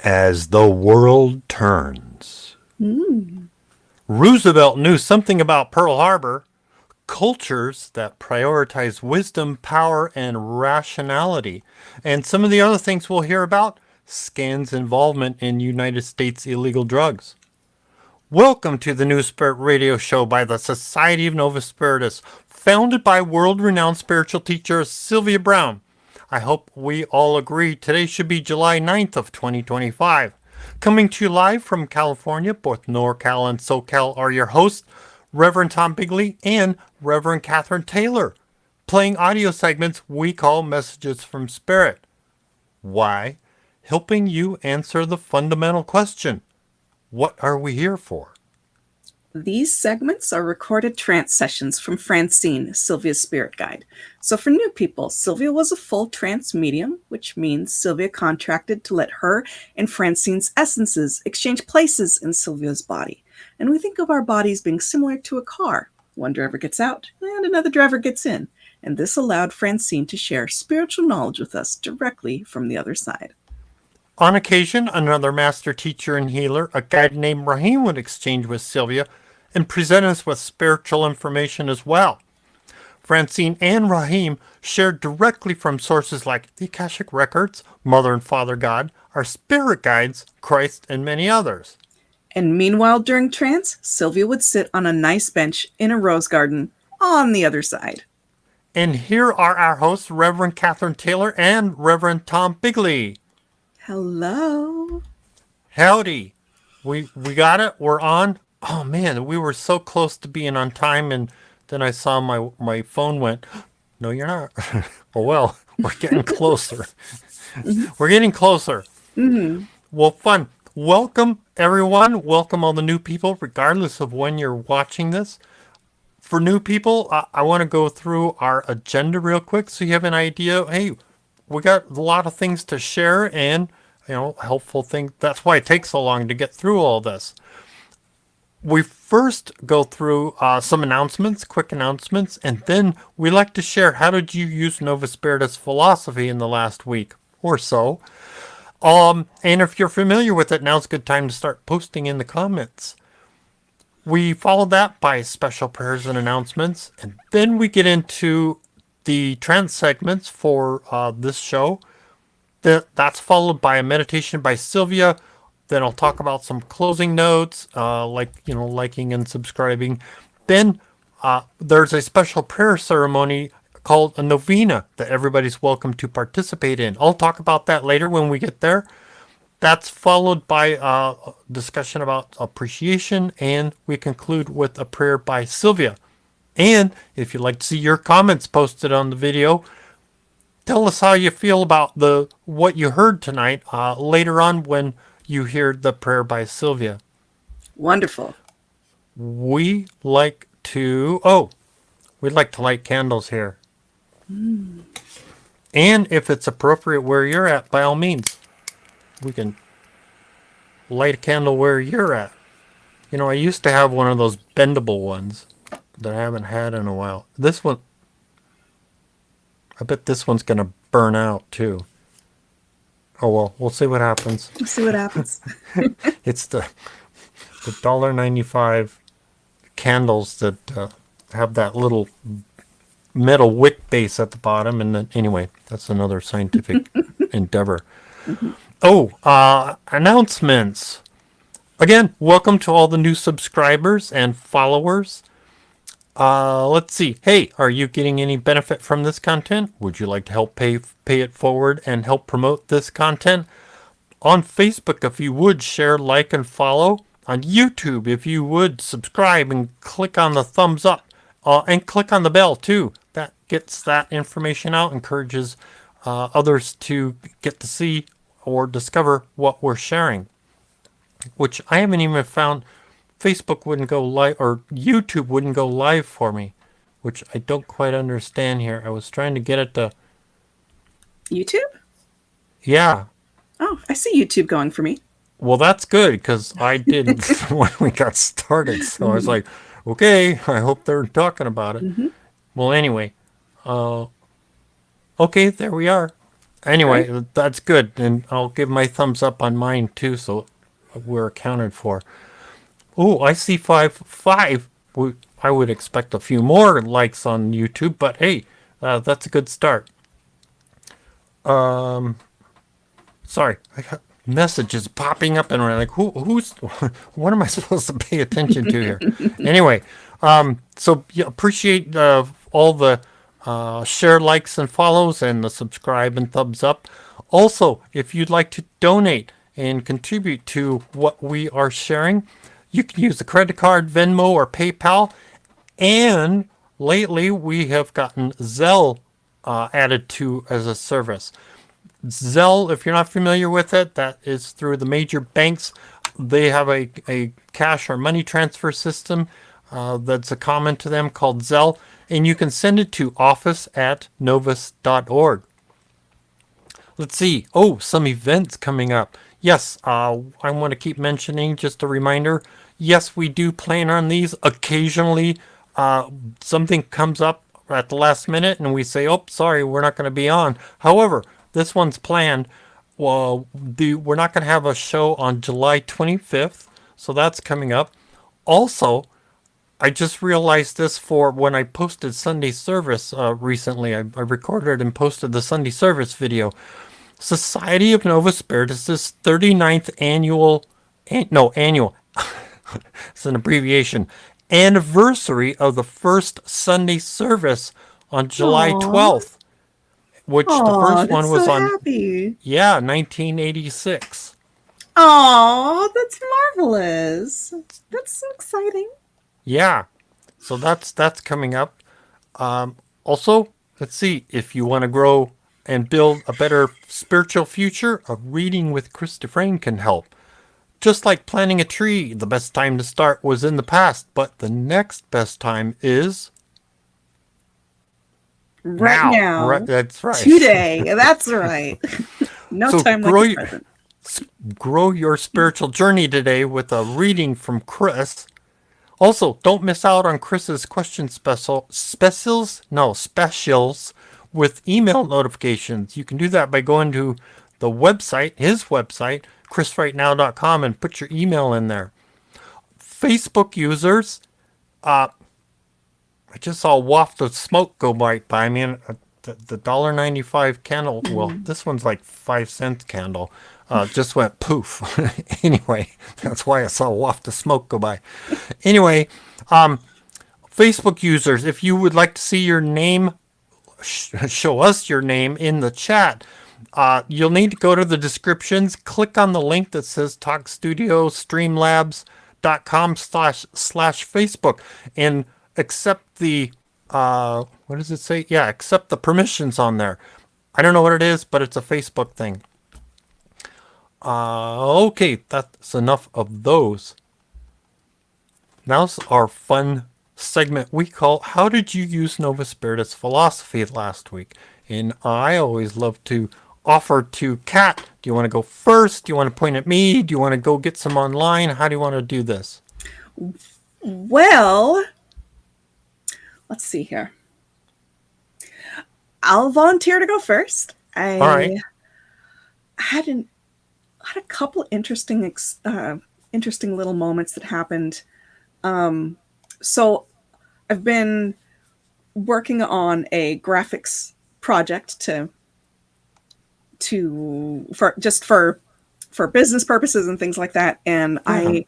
As the world turns. Mm. Roosevelt knew something about Pearl Harbor. Cultures that prioritize wisdom, power, and rationality. And some of the other things we'll hear about: Scan's involvement in United States illegal drugs. Welcome to the New Spirit Radio Show by the Society of Novus Spiritus, founded by world-renowned spiritual teacher Sylvia Browne. I hope we all agree today should be July 9th of 2025. Coming to you live from California, both NorCal and SoCal are your hosts, Reverend Tom Bigley and Reverend Catherine Taylor, playing audio segments we call Messages from Spirit. Why? Helping you answer the fundamental question: what are we here for? These segments are recorded trance sessions from Francine, Sylvia's spirit guide. So for new people, Sylvia was a full trance medium, which means Sylvia contracted to let her and Francine's essences exchange places in Sylvia's body. And we think of our bodies being similar to a car. One driver gets out and another driver gets in. And this allowed Francine to share spiritual knowledge with us directly from the other side. On occasion, another master teacher and healer, a guide named Rahim, would exchange with Sylvia and present us with spiritual information as well. Francine and Rahim shared directly from sources like the Akashic Records, Mother and Father God, our spirit guides, Christ, and many others. And meanwhile, during trance, Sylvia would sit on a nice bench in a rose garden on the other side. And here are our hosts, Reverend Catherine Taylor and Reverend Tom Bigley. Hello. Howdy. We got it. We're on. Oh man, we were so close to being on time, and then I saw my phone went, no, you're not. Oh well, we're getting closer. We're getting closer. Mm-hmm. Well, fun. Welcome, everyone. Welcome all the new people, regardless of when you're watching this. For new people, I want to go through our agenda real quick so you have an idea. Hey, we got a lot of things to share and, helpful things. That's why it takes so long to get through all this. We first go through some announcements, quick announcements, and then we like to share how did you use Novus Spiritus philosophy in the last week or so. And if you're familiar with it, now's a good time to start posting in the comments. We follow that by special prayers and announcements, and then we get into the trance segments for this show. That's followed by a meditation by Sylvia. Then I'll talk about some closing notes, liking and subscribing. Then there's a special prayer ceremony called a novena that everybody's welcome to participate in. I'll talk about that later when we get there. That's followed by a discussion about appreciation, and we conclude with a prayer by Sylvia. And if you'd like to see your comments posted on the video, tell us how you feel about what you heard tonight later on when you hear the prayer by Sylvia. Wonderful. We'd like to light candles here. Mm. And if it's appropriate where you're at, by all means, we can light a candle where you're at. I used to have one of those bendable ones that I haven't had in a while. This one, I bet this one's going to burn out too. Oh well, we'll see what happens. We'll see what happens. It's the $1.95 candles that have that little metal wick base at the bottom, and then anyway, that's another scientific endeavor. Mm-hmm. Announcements. Again, welcome to all the new subscribers and followers. Let's see. Hey, are you getting any benefit from this content? Would you like to help pay it forward and help promote this content? On Facebook, if you would, share, like, and follow. On YouTube, if you would, subscribe and click on the thumbs up. And click on the bell, too. That gets that information out, encourages others to get to see or discover what we're sharing. Which I haven't even found. Facebook wouldn't go live, or YouTube wouldn't go live for me, which I don't quite understand here. I was trying to get it to... YouTube? Yeah. Oh, I see YouTube going for me. Well, that's good, because I did when we got started. So I was like, okay, I hope they're talking about it. Mm-hmm. Well, anyway. Okay, there we are. Anyway, Okay. that's good, and I'll give my thumbs up on mine too, so we're accounted for. Oh, I see five. I would expect a few more likes on YouTube, but hey, that's a good start. Sorry, I got messages popping up, and we're like, who's, what am I supposed to pay attention to here? Anyway, so yeah, appreciate all the share, likes, and follows, and the subscribe and thumbs up. Also, if you'd like to donate and contribute to what we are sharing, you can use the credit card, Venmo, or PayPal. And lately, we have gotten Zelle added to as a service. Zelle, if you're not familiar with it, that is through the major banks. They have a cash or money transfer system that's a common to them called Zelle, and you can send it to office@novus.org. Let's see. Oh, some events coming up. Yes, I want to keep mentioning, just a reminder. Yes, we do plan on these. Occasionally, something comes up at the last minute and we say, oh, sorry, we're not going to be on. However, this one's planned. Well, we're not going to have a show on July 25th, so that's coming up. Also, I just realized this for when I posted Sunday service recently. I recorded and posted the Sunday service video. Society of Nova Spiritus' 39th annual, annual, it's an abbreviation, anniversary of the first Sunday service on July Aw. 12th, which the Aw, first that's one so was on, happy. 1986. Aw, that's marvelous. That's so exciting. Yeah, so that's coming up. Also, let's see, if you want to grow and build a better spiritual future, a reading with Chris Dufresne can help. Just like planting a tree, the best time to start was in the past, but the next best time is Right now. Right, now. that's right. Today. That's right. No So time like the present. grow your spiritual journey today with a reading from Chris. Also, don't miss out on Chris's question specials with email notifications. You can do that by going to the website, his website, chrisrightnow.com, and put your email in there. Facebook users, I just saw a waft of smoke go by. I mean, the $1.95 candle. Well, this one's like 5 cents candle. Just went poof. Anyway, that's why I saw a waft of smoke go by. Anyway, Facebook users, if you would like to see your name, show us your name in the chat, you'll need to go to the descriptions, click on the link that says Talk Studio Streamlabs.com/Facebook, and accept the what does it say? Yeah, accept the permissions on there. I don't know what it is, but it's a Facebook thing. Okay, that's enough of those. Now's our fun segment we call How Did You Use Nova Spiritus Philosophy last week? And I always love to offer to Kat. Do you want to go first? Do you want to point at me? Do you want to go get some online? How do you want to do this? Well, let's see here. I'll volunteer to go first. All right. had a couple interesting interesting little moments that happened. So I've been working on a graphics project for business purposes and things like that, and I've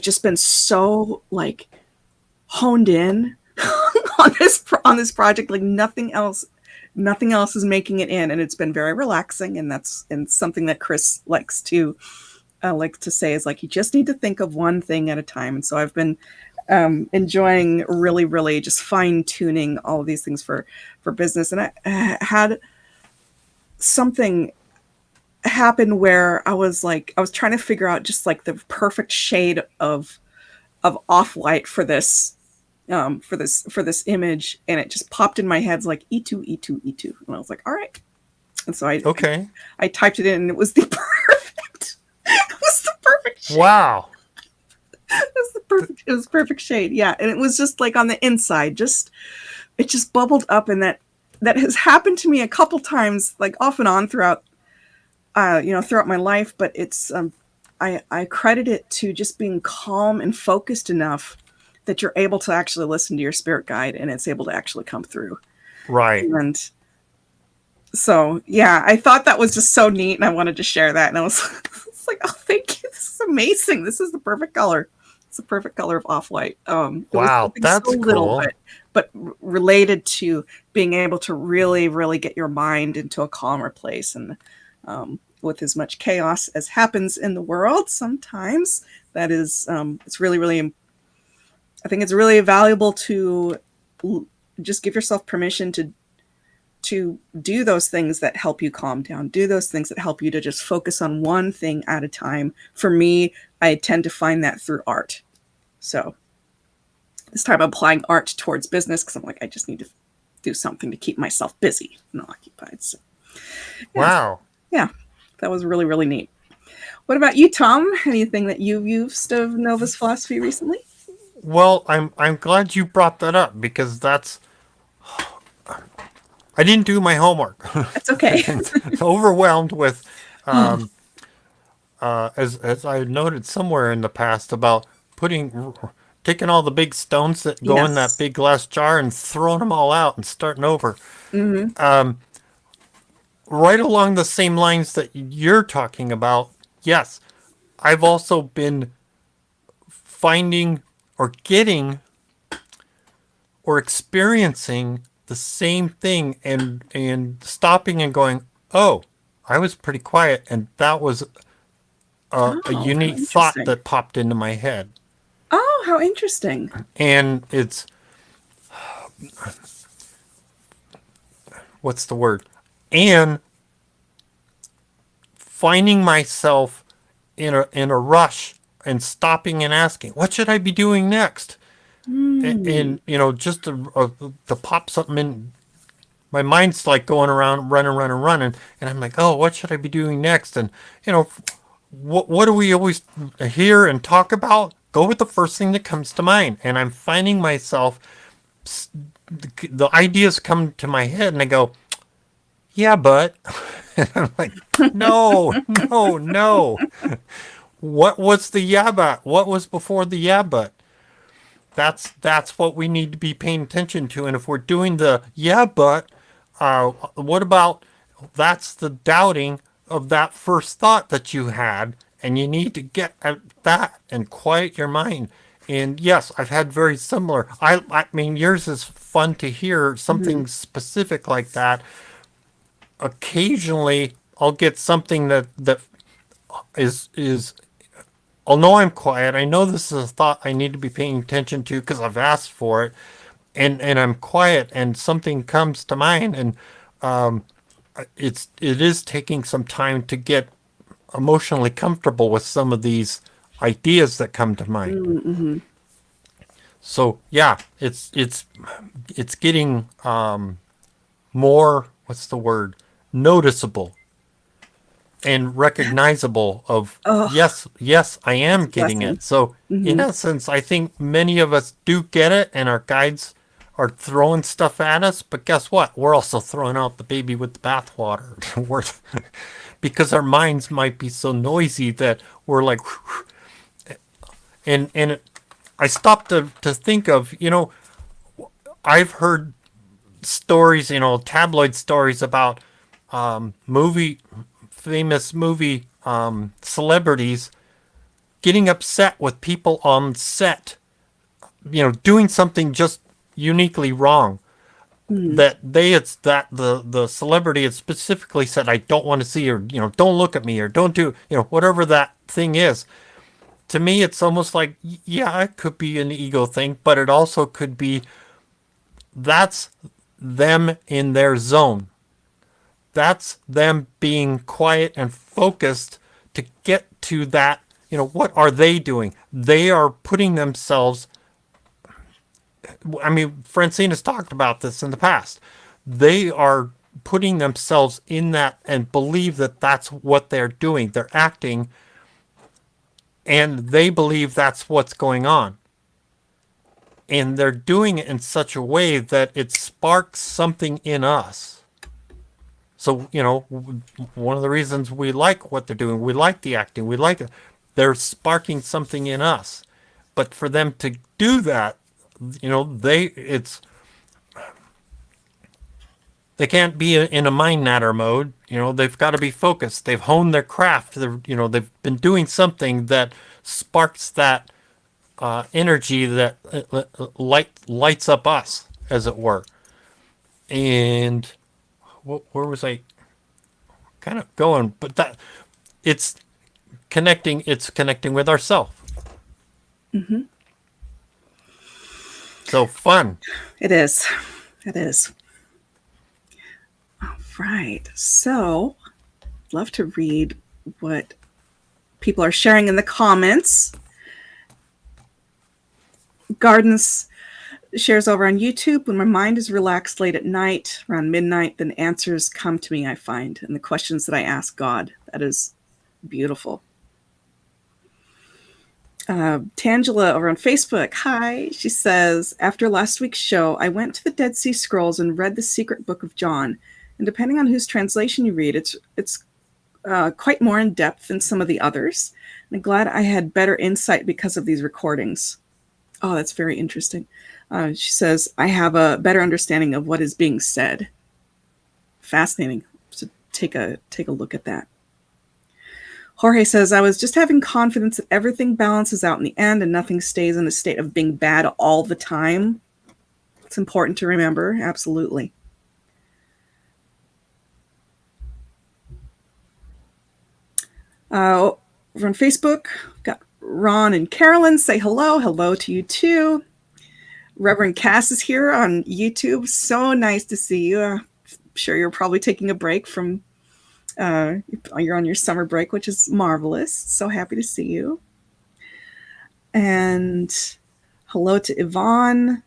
just been so like honed in on this project, like nothing else is making it in, and it's been very relaxing. And that's something that Chris likes to say is like, you just need to think of one thing at a time. And so I've been enjoying really just fine tuning all of these things for business. And I had something happen where I was trying to figure out just like the perfect shade of off white for this image, and it just popped in my head like E2 E2 E2, and I was like, all right. And so I typed it in, and it was the perfect shade. Wow. It was perfect shade. Yeah. And it was just like on the inside, it just bubbled up in that that has happened to me a couple times, like off and on throughout, throughout my life. But it's I credit it to just being calm and focused enough that you're able to actually listen to your spirit guide and it's able to actually come through. Right. And so, yeah, I thought that was just so neat and I wanted to share that. And I was it's like, oh, thank you. This is amazing. This is the perfect color. It's the perfect color of off-white. It was Wow, something so that's little, cool. but related to being able to really, really get your mind into a calmer place. And with as much chaos as happens in the world, sometimes that is, it's really, really, I think it's really valuable to just give yourself permission to do those things that help you calm down, do those things that help you to just focus on one thing at a time. For me, I tend to find that through art. So this time I'm applying art towards business because I'm like, I just need to do something to keep myself busy and occupied. So yeah, Wow. yeah, that was really, really neat. What about you, Tom? Anything that you've used of Novus philosophy recently? Well, I'm glad you brought that up because that's I didn't do my homework. That's okay. Overwhelmed with Oh, as I noted somewhere in the past about taking all the big stones that go in that yes. big glass jar and throwing them all out and starting over. Mm-hmm. Right along the same lines that you're talking about, yes, I've also been finding or getting or experiencing the same thing and stopping and going, oh, I was pretty quiet, and that was a Oh, how unique thought interesting. that popped into my head. Oh, how interesting. And it's, what's the word? And finding myself in a rush and stopping and asking, what should I be doing next? Hmm. And just to pop something in my mind's like going around running and I'm like, oh, what should I be doing next? And what do we always hear and talk about? Go with the first thing that comes to mind. And I'm finding myself, the ideas come to my head and I go, yeah, but and I'm like, no, no, no. What was the yeah but? What was before the yeah but? That's what we need to be paying attention to. And if we're doing the yeah but, what about that's the doubting of that first thought that you had, and you need to get at that and quiet your mind. And yes, I've had very similar. I mean, yours is fun to hear Mhm. something specific like that. Occasionally, I'll get something that is I'll know I'm quiet. I know this is a thought I need to be paying attention to because I've asked for it, and I'm quiet, and something comes to mind, and it is taking some time to get emotionally comfortable with some of these ideas that come to mind. Mhm. So yeah, it's getting more, what's the word, noticeable and recognizable of Oh, yes, I that's am a getting blessing. it. So in Mhm. essence, I think many of us do get it, and our guides are throwing stuff at us. But guess what? We're also throwing out the baby with the bathwater. we're because our minds might be so noisy that we're like, I stopped to think of, I've heard stories, tabloid stories about movie famous movie celebrities getting upset with people on set, doing something just uniquely wrong. Mhm. That they it's that the celebrity had specifically said, I don't want to see, or don't look at me, or don't do, whatever that thing is. To me, it's almost like, yeah, it could be an ego thing, but it also could be that's them in their zone. That's them being quiet and focused to get to that. What are they doing? They are putting themselves, I mean, Francine has talked about this in the past. They are putting themselves in that and believe that that's what they're doing. They're acting and they believe that's what's going on. and they're doing it in such a way that it sparks something in us. So, one of the reasons we like what they're doing, we like the acting, we like it, they're sparking something in us. But for them to do that, they can't be in a mind natter mode. They've got to be focused. They've honed their craft. They've been doing something that sparks that energy that lights up us, as it were. And where was I kind of going? But that it's connecting. It's connecting with ourselves. Mm-hmm. So fun. It is. It is. All right. So, love to read what people are sharing in the comments. Gardens shares over on YouTube. When my mind is relaxed late at night, around midnight, then answers come to me, I find, and the questions that I ask God. That is beautiful. Tangela over on Facebook. Hi. She says, after last week's show, I went to the Dead Sea Scrolls and read the secret book of John. And depending on whose translation you read, it's quite more in depth than some of the others. I'm glad I had better insight because of these recordings. Oh, that's very interesting. She says, I have a better understanding of what is being said. Fascinating. So take a look at that. Jorge says, I was just having confidence that everything balances out in the end and nothing stays in a state of being bad all the time. It's important to remember. Absolutely. Over on Facebook, got Ron and Carolyn say hello. Hello to you too. Reverend Cass is here on YouTube. So nice to see you. I'm sure you're probably taking a break from you're on your summer break, which is marvelous. So happy to see you. And hello to Yvonne.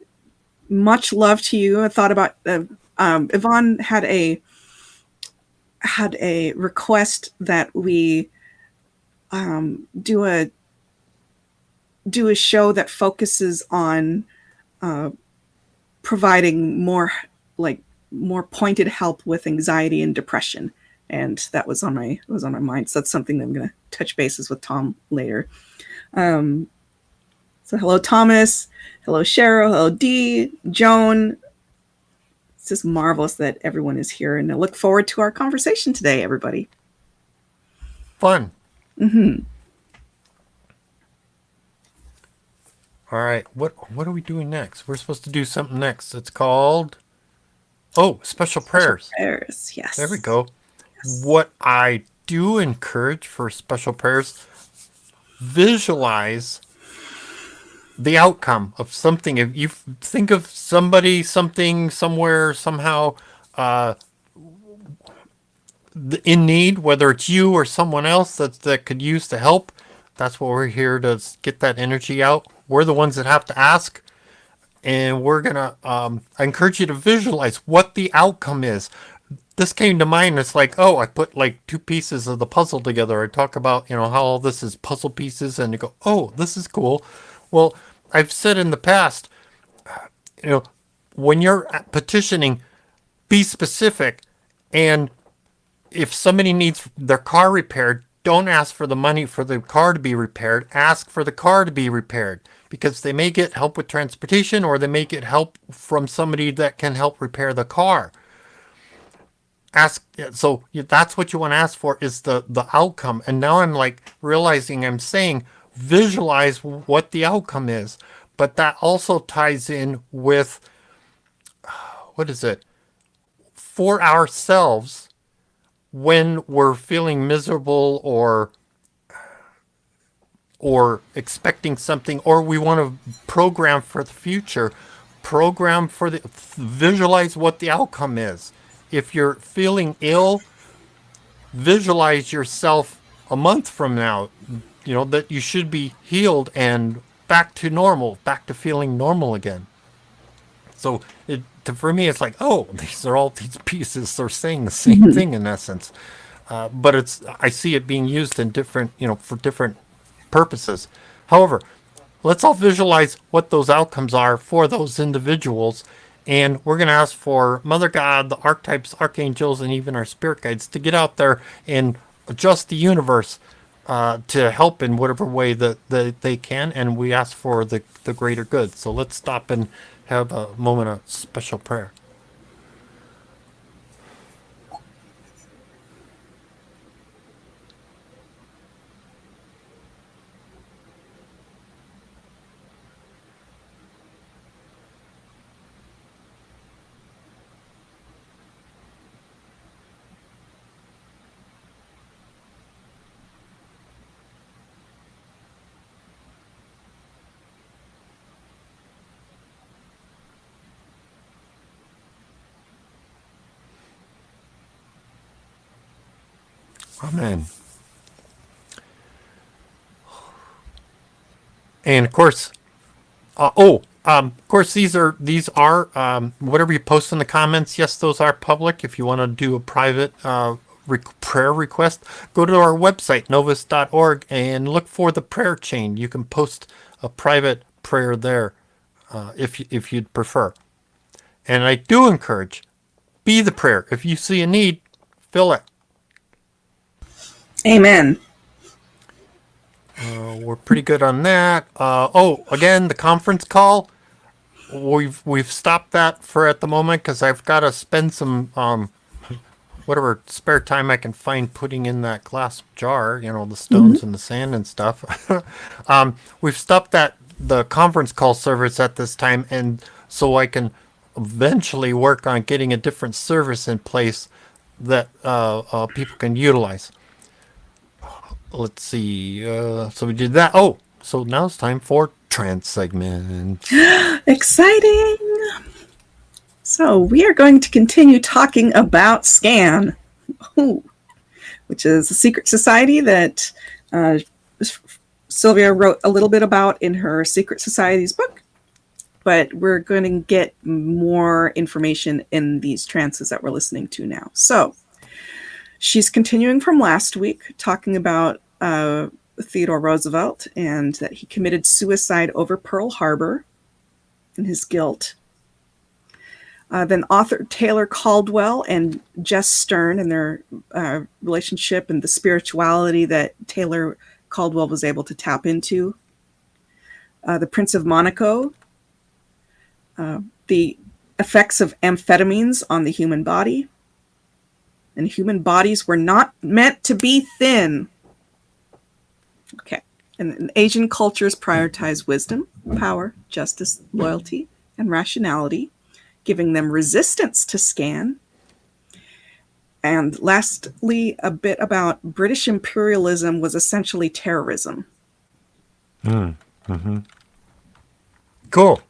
Much love to you. I thought about Yvonne had a request that we do a show that focuses on providing more pointed help with anxiety and depression. And that was on my mind. So that's something that I'm going to touch bases with Tom later. So hello, Thomas. Hello, Cheryl. Hello, Dee. Joan. It's just marvelous that everyone is here. And I look forward to our conversation today, everybody. Fun. Mm-hmm. All right. What are we doing next? We're supposed to do something next. It's called special prayers. Special prayers, yes. There we go. Yes. What I do encourage for special prayers, visualize the outcome of something. If you think of somebody, something, somewhere, somehow in need, whether it's you or someone else that could use the help, that's what we're here to get that energy out. We're the ones that have to ask, and we're gonna I encourage you to visualize what the outcome is. This came to mind. It's like, I put like two pieces of the puzzle together. I talk about, how all this is puzzle pieces, and you go, oh, this is cool. Well, I've said in the past, when you're petitioning, be specific. And if somebody needs their car repaired, don't ask for the money for the car to be repaired. Ask for the car to be repaired, because they may get help with transportation, or they may get help from somebody that can help repair the car. So that's what you want to ask for, is the outcome. And now I'm like realizing I'm saying visualize what the outcome is, but that also ties in with for ourselves when we're feeling miserable or expecting something, or we want to program for the future, visualize what the outcome is. If you're feeling ill, visualize yourself a month from now, that you should be healed and back to normal, back to feeling normal again. So for me, it's like, these are all these pieces. They're saying the same thing in essence. But I see it being used in different, for different purposes. However, let's all visualize what those outcomes are for those individuals. And we're going to ask for Mother God, the archetypes, archangels, and even our spirit guides to get out there and adjust the universe to help in whatever way that they can. And we ask for the greater good. So let's stop and have a moment of special prayer. Amen. And of course, of course, these are whatever you post in the comments. Yes, those are public. If you want to do a private prayer request, go to our website novus.org and look for the prayer chain. You can post a private prayer there if you'd prefer. And I do encourage, be the prayer. If you see a need, fill it. Amen. We're pretty good on that. Again, the conference call. We've stopped that for at the moment because I've got to spend some whatever spare time I can find putting in that glass jar. The stones and the sand and stuff. We've stopped the conference call service at this time, and so I can eventually work on getting a different service in place that people can utilize. Let's see. So we did that. Oh, so now it's time for trance segment. Exciting! So we are going to continue talking about SCAN, which is a secret society that Sylvia wrote a little bit about in her Secret Societies book. But we're going to get more information in these trances that we're listening to now. So she's continuing from last week, talking about Theodore Roosevelt and that he committed suicide over Pearl Harbor and his guilt. Then author Taylor Caldwell and Jess Stearn and their relationship and the spirituality that Taylor Caldwell was able to tap into. The Prince of Monaco, the effects of amphetamines on the human body. And human bodies were not meant to be thin. Okay. And Asian cultures prioritize wisdom, power, justice, loyalty, and rationality, giving them resistance to SCAN. And lastly, a bit about British imperialism was essentially terrorism. Cool.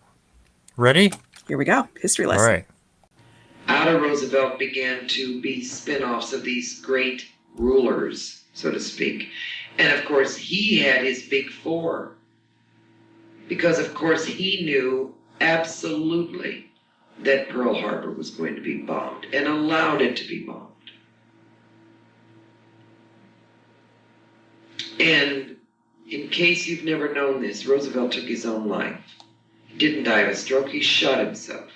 Ready? Here we go. History lesson. All right. Out of Roosevelt began to be spin-offs of these great rulers, so to speak. And of course, he had his big four. Because of course, he knew absolutely that Pearl Harbor was going to be bombed and allowed it to be bombed. And in case you've never known this, Roosevelt took his own life. He didn't die of a stroke, he shot himself.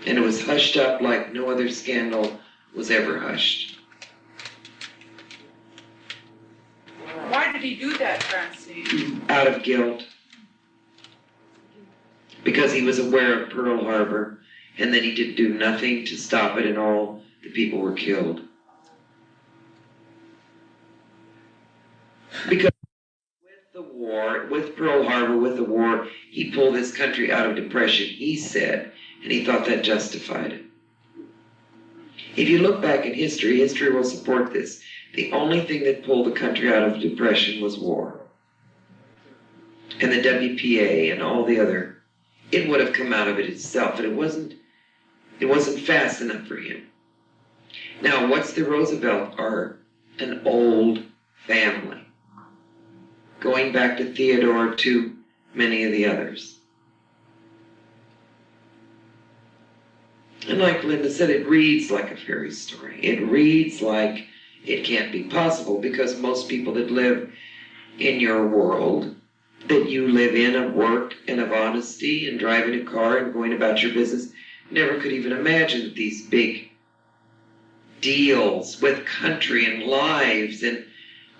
And it was hushed up like no other scandal was ever hushed. Why did he do that, Francine? Out of guilt. Because he was aware of Pearl Harbor, and that he did do nothing to stop it, and all the people were killed. Because with the war, with Pearl Harbor, with the war, he pulled this country out of depression, he said, and he thought that justified it. If you look back in history, history will support this. The only thing that pulled the country out of depression was war. And the WPA and all the other, it would have come out of it itself, and it wasn't fast enough for him. Now, what's the Roosevelt are? An old family. Going back to Theodore to many of the others. And like Linda said, it reads like a fairy story. It reads like it can't be possible because most people that live in your world that you live in, of work and of honesty and driving a car and going about your business, never could even imagine that these big deals with country and lives and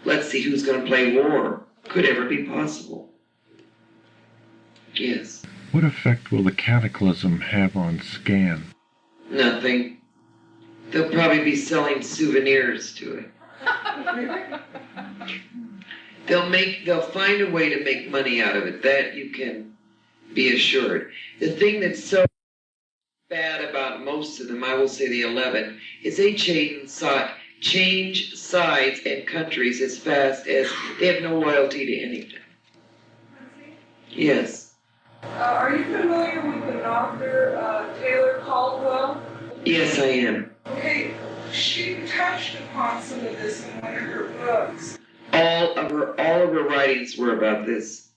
let's see who's going to play war could ever be possible. Yes. What effect will the cataclysm have on Scan? Nothing. They'll probably be selling souvenirs to it. They'll find a way to make money out of it. That you can be assured. The thing that's so bad about most of them, I will say the 11, is they change sides and countries as fast as they have no loyalty to anything. Yes. Are you familiar with an author, Taylor Caldwell? Yes, I am. Okay, she touched upon some of this in one of her books. All of her writings were about this.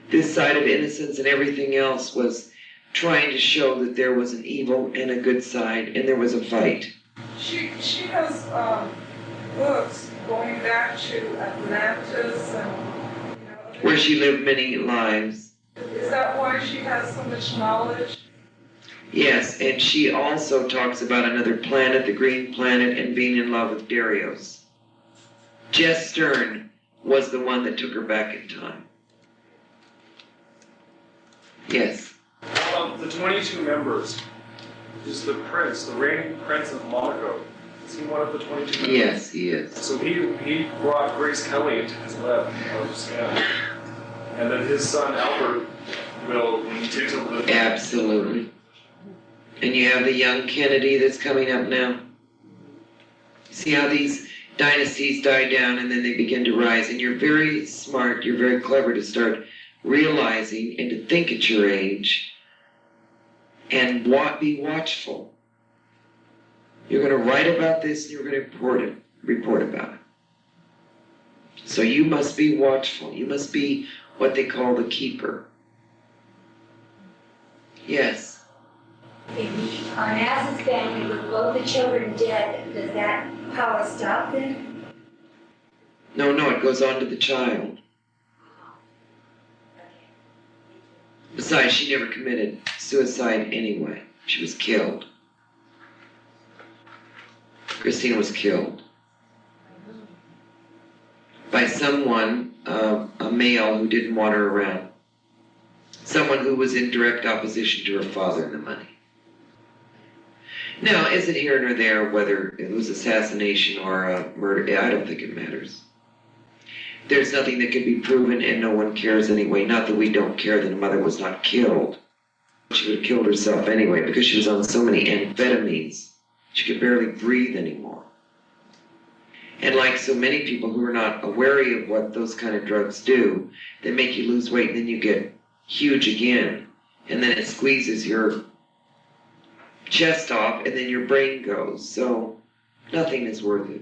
This side of innocence and everything else was trying to show that there was an evil and a good side, and there was a fight. She has books going back to Atlantis and where she lived many lives. Is that why she has so much knowledge? Yes, and she also talks about another planet, the Green Planet, and being in love with Darius. Jess Stearn was the one that took her back in time. Yes. The 22 members, is the prince, the reigning prince of Monaco, is he one of the 22 members? Yes, he is. So he brought Grace Kelly into his web of Scan. And then his son Albert will, when he takes over the... Absolutely. And you have the young Kennedy that's coming up now. See how these dynasties die down and then they begin to rise. And you're very smart, you're very clever to start realizing and to think at your age and be watchful. You're going to write about this and you're going to report about it. So you must be watchful. You must be what they call the keeper. Yes. If on Az's family with both the children dead, does that power stop then? No, it goes on to the child. Besides, she never committed suicide anyway. She was killed. Christina was killed by someone, a male who didn't want her around. Someone who was in direct opposition to her father and the money. Now, is it here nor there whether it was assassination or a murder? I don't think it matters. There's nothing that can be proven and no one cares anyway. Not that we don't care that a mother was not killed. She would have killed herself anyway because she was on so many amphetamines. She could barely breathe anymore. And like so many people who are not wary of what those kind of drugs do, they make you lose weight and then you get huge again. And then it squeezes your chest off and then your brain goes. So nothing is worth it.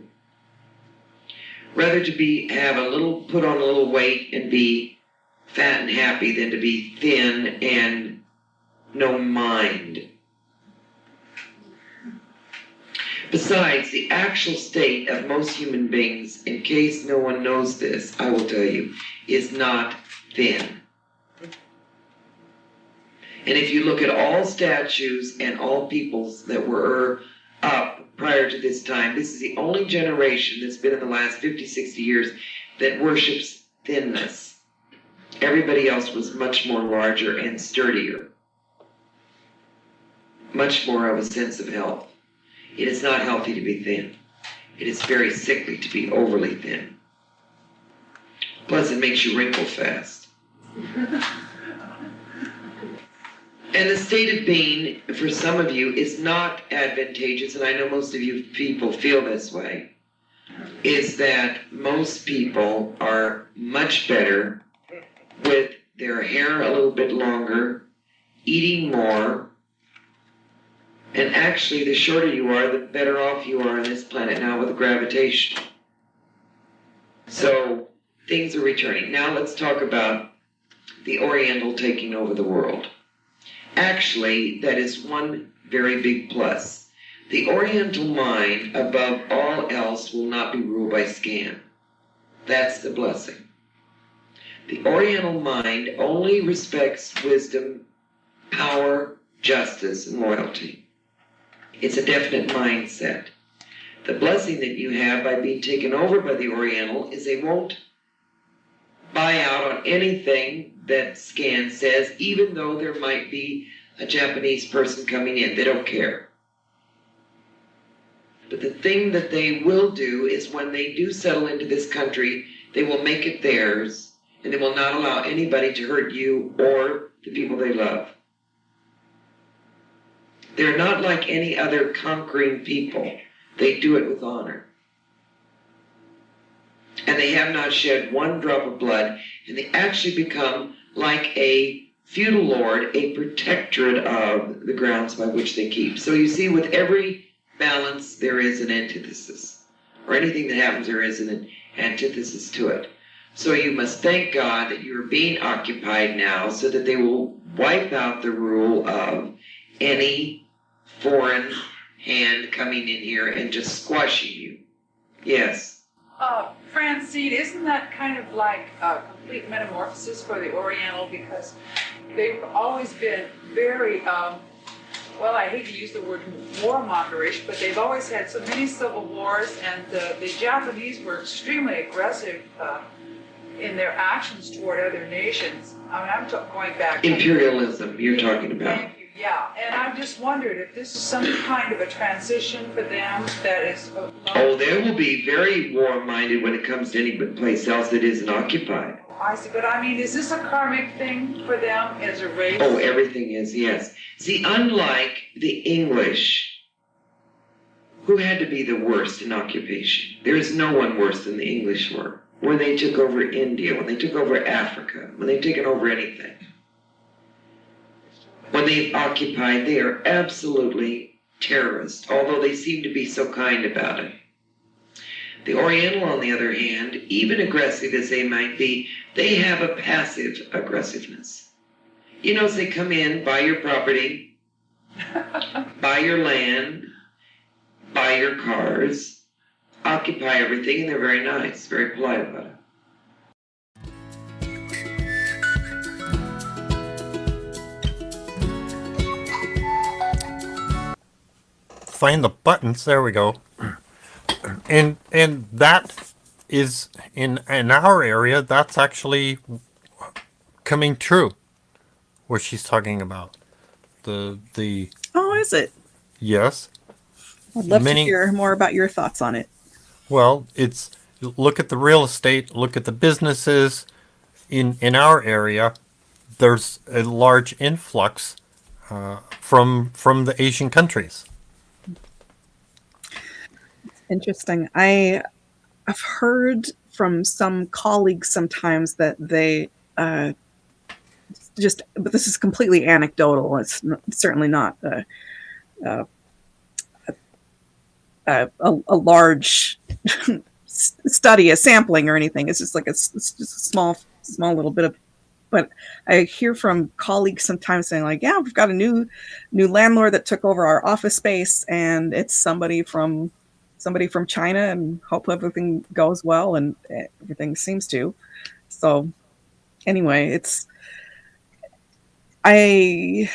Rather to put on a little weight and be fat and happy than to be thin and no mind. Besides, the actual state of most human beings, in case no one knows this, I will tell you, is not thin. And if you look at all statues and all peoples that were up prior to this time, this is the only generation that's been in the last 50, 60 years that worships thinness. Everybody else was much more larger and sturdier. Much more of a sense of health. It is not healthy to be thin. It is very sickly to be overly thin. Plus, it makes you wrinkle fast. And the state of being, for some of you, is not advantageous, and I know most of you people feel this way, is that most people are much better with their hair a little bit longer, eating more, and actually the shorter you are, the better off you are on this planet now with gravitation. So things are returning. Now let's talk about the Oriental taking over the world. Actually, that is one very big plus. The Oriental mind, above all else, will not be ruled by Scan. That's the blessing. The Oriental mind only respects wisdom, power, justice, and loyalty. It's a definite mindset. The blessing that you have by being taken over by the Oriental is they won't buy out on anything that scan says, even though there might be a Japanese person coming in. They don't care. But the thing that they will do is when they do settle into this country, they will make it theirs, and they will not allow anybody to hurt you or the people they love. They're not like any other conquering people. They do it with honor. And they have not shed one drop of blood, and they actually become like a feudal lord, a protectorate of the grounds by which they keep. So you see, with every balance, there is an antithesis. Or anything that happens, there is an antithesis to it. So you must thank God that you are being occupied now so that they will wipe out the rule of any foreign hand coming in here and just squashing you. Yes. Francine, isn't that kind of like a complete metamorphosis for the Oriental? Because they've always been very, well, I hate to use the word warmongerish, but they've always had so many civil wars, and the Japanese were extremely aggressive in their actions toward other nations. I mean, I'm going back. Imperialism, you're talking about. Thank you. Yeah, and I just wondered if this is some kind of a transition for them that is. Oh, they will be very war-minded when it comes to any place else that isn't occupied. I see, but I mean, is this a karmic thing for them as a race? Oh, everything is, yes. See, unlike the English, who had to be the worst in occupation, there is no one worse than the English were. When they took over India, when they took over Africa, when they've taken over anything. When they've occupied, they are absolutely terrorists, although they seem to be so kind about it. The Oriental, on the other hand, even aggressive as they might be, they have a passive aggressiveness. You know, as they come in, buy your property, buy your land, buy your cars, occupy everything, and they're very nice, very polite about it. Find the buttons. There we go. And that is in our area. That's actually coming true. What she's talking about. The Oh, is it? Yes. I'd love to hear more about your thoughts on it. Well, it's look at the real estate, look at the businesses in our area. There's a large influx from the Asian countries. Interesting. I've heard from some colleagues sometimes that they but this is completely anecdotal. It's certainly not a large study, a sampling or anything. It's just like it's just a small little bit of. But I hear from colleagues sometimes saying like, yeah, we've got a new landlord that took over our office space, and it's somebody from China, and hope everything goes well, and everything seems to. So anyway, I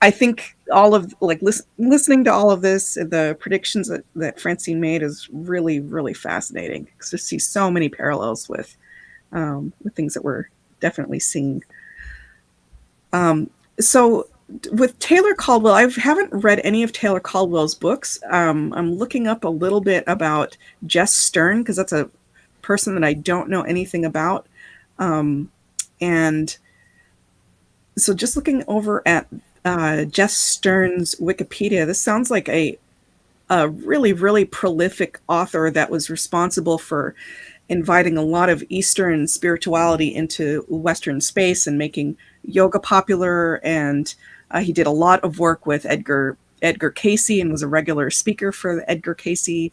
think all of listening to all of this, the predictions that Francine made is really, really fascinating, because to see so many parallels with things that we're definitely seeing. So with Taylor Caldwell, I haven't read any of Taylor Caldwell's books. I'm looking up a little bit about Jess Stearn, because that's a person that I don't know anything about. And so just looking over at Jess Stearn's Wikipedia, this sounds like a really, really prolific author that was responsible for inviting a lot of Eastern spirituality into Western space and making yoga popular. And he did a lot of work with Edgar Cayce, and was a regular speaker for the Edgar Cayce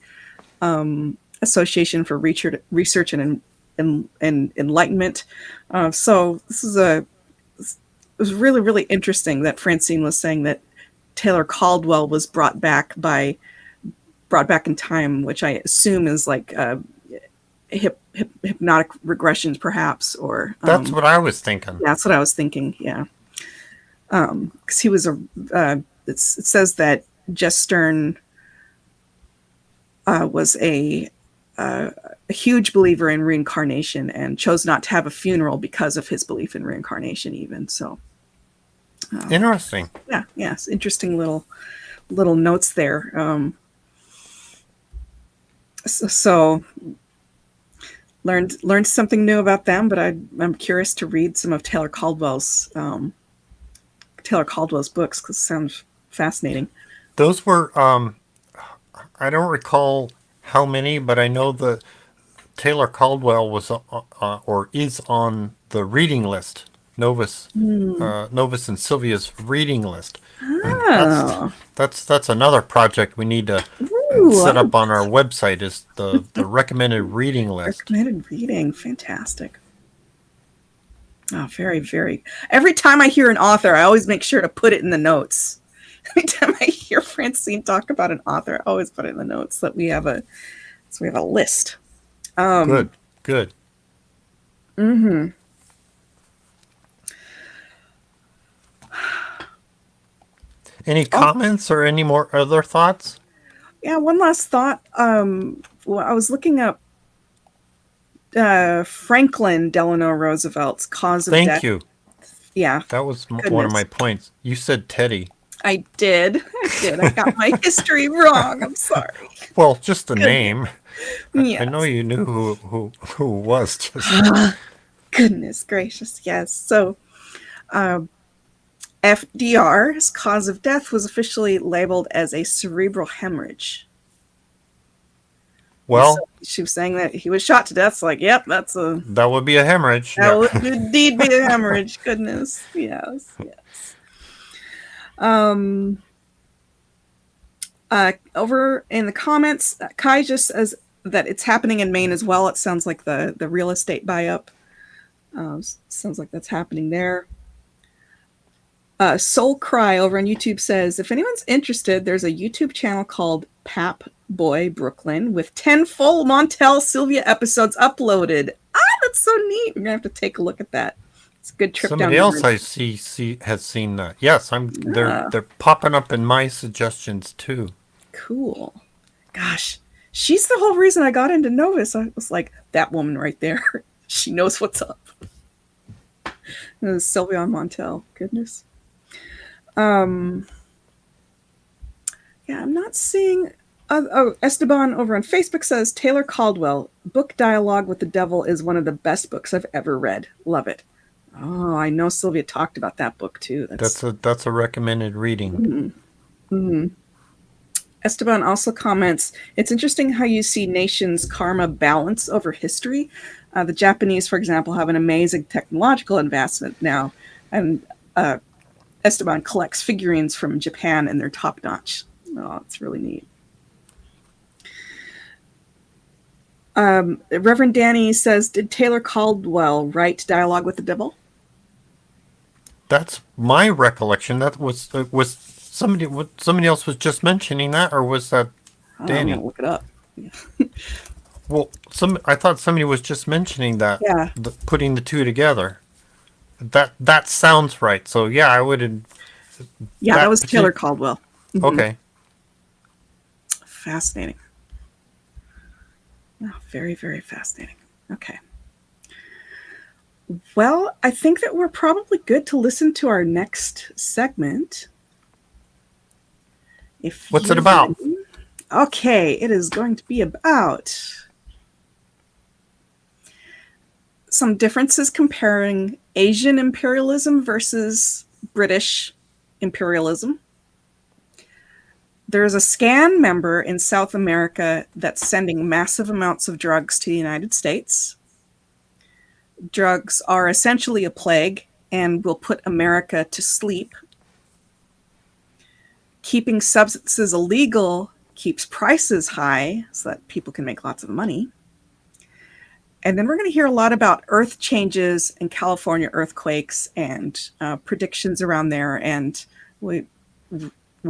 Association for Research and Enlightenment. So it was really, really interesting that Francine was saying that Taylor Caldwell was brought back in time, which I assume is like hypnotic regressions, perhaps, or That's what I was thinking. that's what I was thinking. Yeah, because he was it says that Jess Stearn was a huge believer in reincarnation and chose not to have a funeral because of his belief in reincarnation. Even so, Interesting. yeah, yes, interesting little notes there. So learned something new about them, but I'm curious to read some of Taylor Caldwell's books because it sounds fascinating. Those were I don't recall how many, but I know that Taylor Caldwell was or is on the reading list. Novus and Sylvia's reading list. Oh, That's another project we need to set up on our website is the recommended reading list. Recommended reading, fantastic. Oh, very, very. Every time I hear an author, I always make sure to put it in the notes. Every time I hear Francine talk about an author, I always put it in the notes that we have a list. Good. Mm-hmm. Any comments or any more other thoughts? Yeah, one last thought. Well, I was looking up Franklin Delano Roosevelt's cause of death. Thank you. Yeah. That was one of my points. You said Teddy. I did. I got my history wrong. I'm sorry. Well, just the name. Yes. I know you knew who was. Just Goodness gracious, yes. So, FDR's cause of death was officially labeled as a cerebral hemorrhage. well, So she was saying that he was shot to death. It's like, yep, that would be a hemorrhage. that would indeed be a hemorrhage. Goodness, yes. Over in the comments, Kai just says that it's happening in Maine as well. It sounds like the real estate buy-up. Sounds like that's happening there. Soul Cry over on YouTube says, if anyone's interested, there's a YouTube channel called Pap Boy Brooklyn with 10 full Montel Sylvia episodes uploaded. That's so neat. We're gonna have to take a look at that. It's a good trip. Somebody down else I see has seen that. Yes, they're popping up in my suggestions too. Cool. Gosh, she's the whole reason I got into Novus. I was like, that woman right there. She knows what's up. Sylvia Montel. Goodness. Yeah, I'm not seeing. Esteban over on Facebook says Taylor Caldwell book Dialogue with the Devil is one of the best books I've ever read. Love it. Oh, I know Sylvia talked about that book too. That's a recommended reading. Mm-hmm. Esteban also comments, it's interesting how you see nations' karma balance over history. The Japanese, for example, have an amazing technological advancement now, and Esteban collects figurines from Japan, and they're top-notch. Oh, it's really neat. Reverend Danny says, did Taylor Caldwell write Dialogue with the Devil? That's my recollection. That was somebody else was just mentioning that, or was that Danny? I'm gonna look it up. Well, I thought somebody was just mentioning that. Yeah. Putting the two together. That sounds right. So yeah, I would. Yeah, that was Taylor Caldwell. Mm-hmm. Okay. Fascinating. Oh, very, very fascinating. Okay. Well, I think that we're probably good to listen to our next segment. What's it about? Okay, it is going to be about some differences comparing Asian imperialism versus British imperialism. There's a SCAN member in South America that's sending massive amounts of drugs to the United States. Drugs are essentially a plague and will put America to sleep. Keeping substances illegal keeps prices high so that people can make lots of money. And then we're going to hear a lot about earth changes and California earthquakes and predictions around there. And we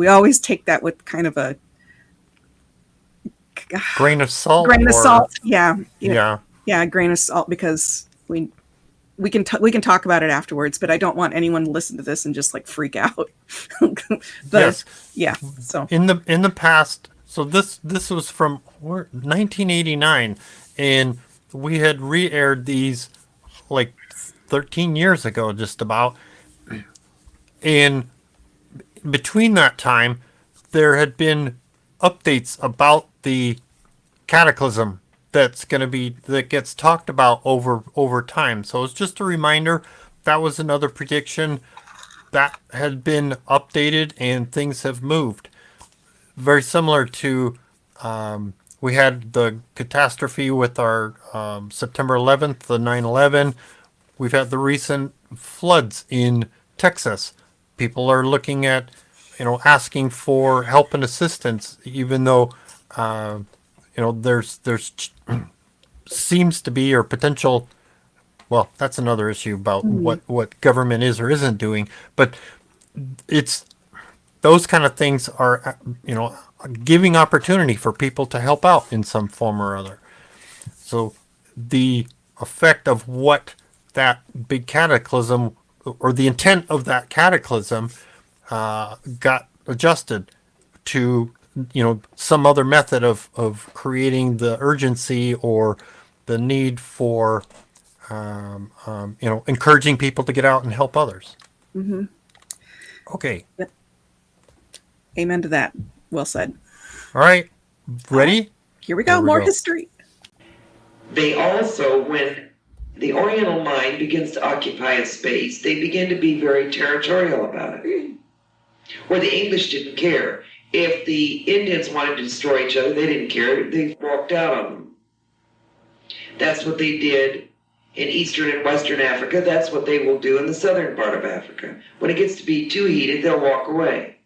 always take that with kind of a grain of salt. Grain of salt, yeah. Yeah. Yeah, a grain of salt, because we can talk about it afterwards, but I don't want anyone to listen to this and just like freak out. Yes. Yeah. So In the past, so this was from 1989, and we had re-aired these like 13 years ago, just about. And between that time, there had been updates about the cataclysm that gets talked about over time. So it's just a reminder. That was another prediction that had been updated, and things have moved. Very similar to, we had the catastrophe with our September 11th, the 9/11. We've had the recent floods in Texas. People are looking at, asking for help and assistance, even though, there's seems to be, or potential. Well, that's another issue about what government is or isn't doing. But it's those kind of things are, giving opportunity for people to help out in some form or other. So the effect of what that big cataclysm, or the intent of that cataclysm, got adjusted to, some other method of creating the urgency or the need for, encouraging people to get out and help others. Okay. Yep. Amen to that. Well said. All right. Ready? Here we go. More history. They also, when the Oriental mind begins to occupy a space, they begin to be very territorial about it. Where the English didn't care. If the Indians wanted to destroy each other, they didn't care. They walked out on them. That's what they did in Eastern and Western Africa. That's what they will do in the southern part of Africa. When it gets to be too heated, they'll walk away.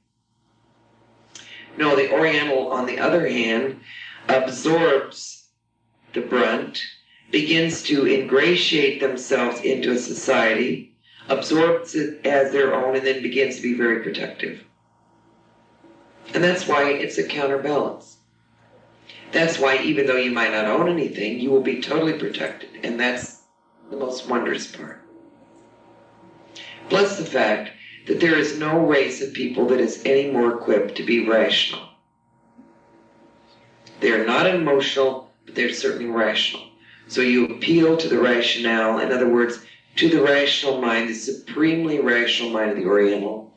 No, the Oriental, on the other hand, absorbs the brunt, begins to ingratiate themselves into a society, absorbs it as their own, and then begins to be very protective. And that's why it's a counterbalance. That's why even though you might not own anything, you will be totally protected. And that's the most wondrous part. Plus the fact that there is no race of people that is any more equipped to be rational. They're not emotional, but they're certainly rational. So you appeal to the rationale, in other words, to the rational mind, the supremely rational mind of the Oriental.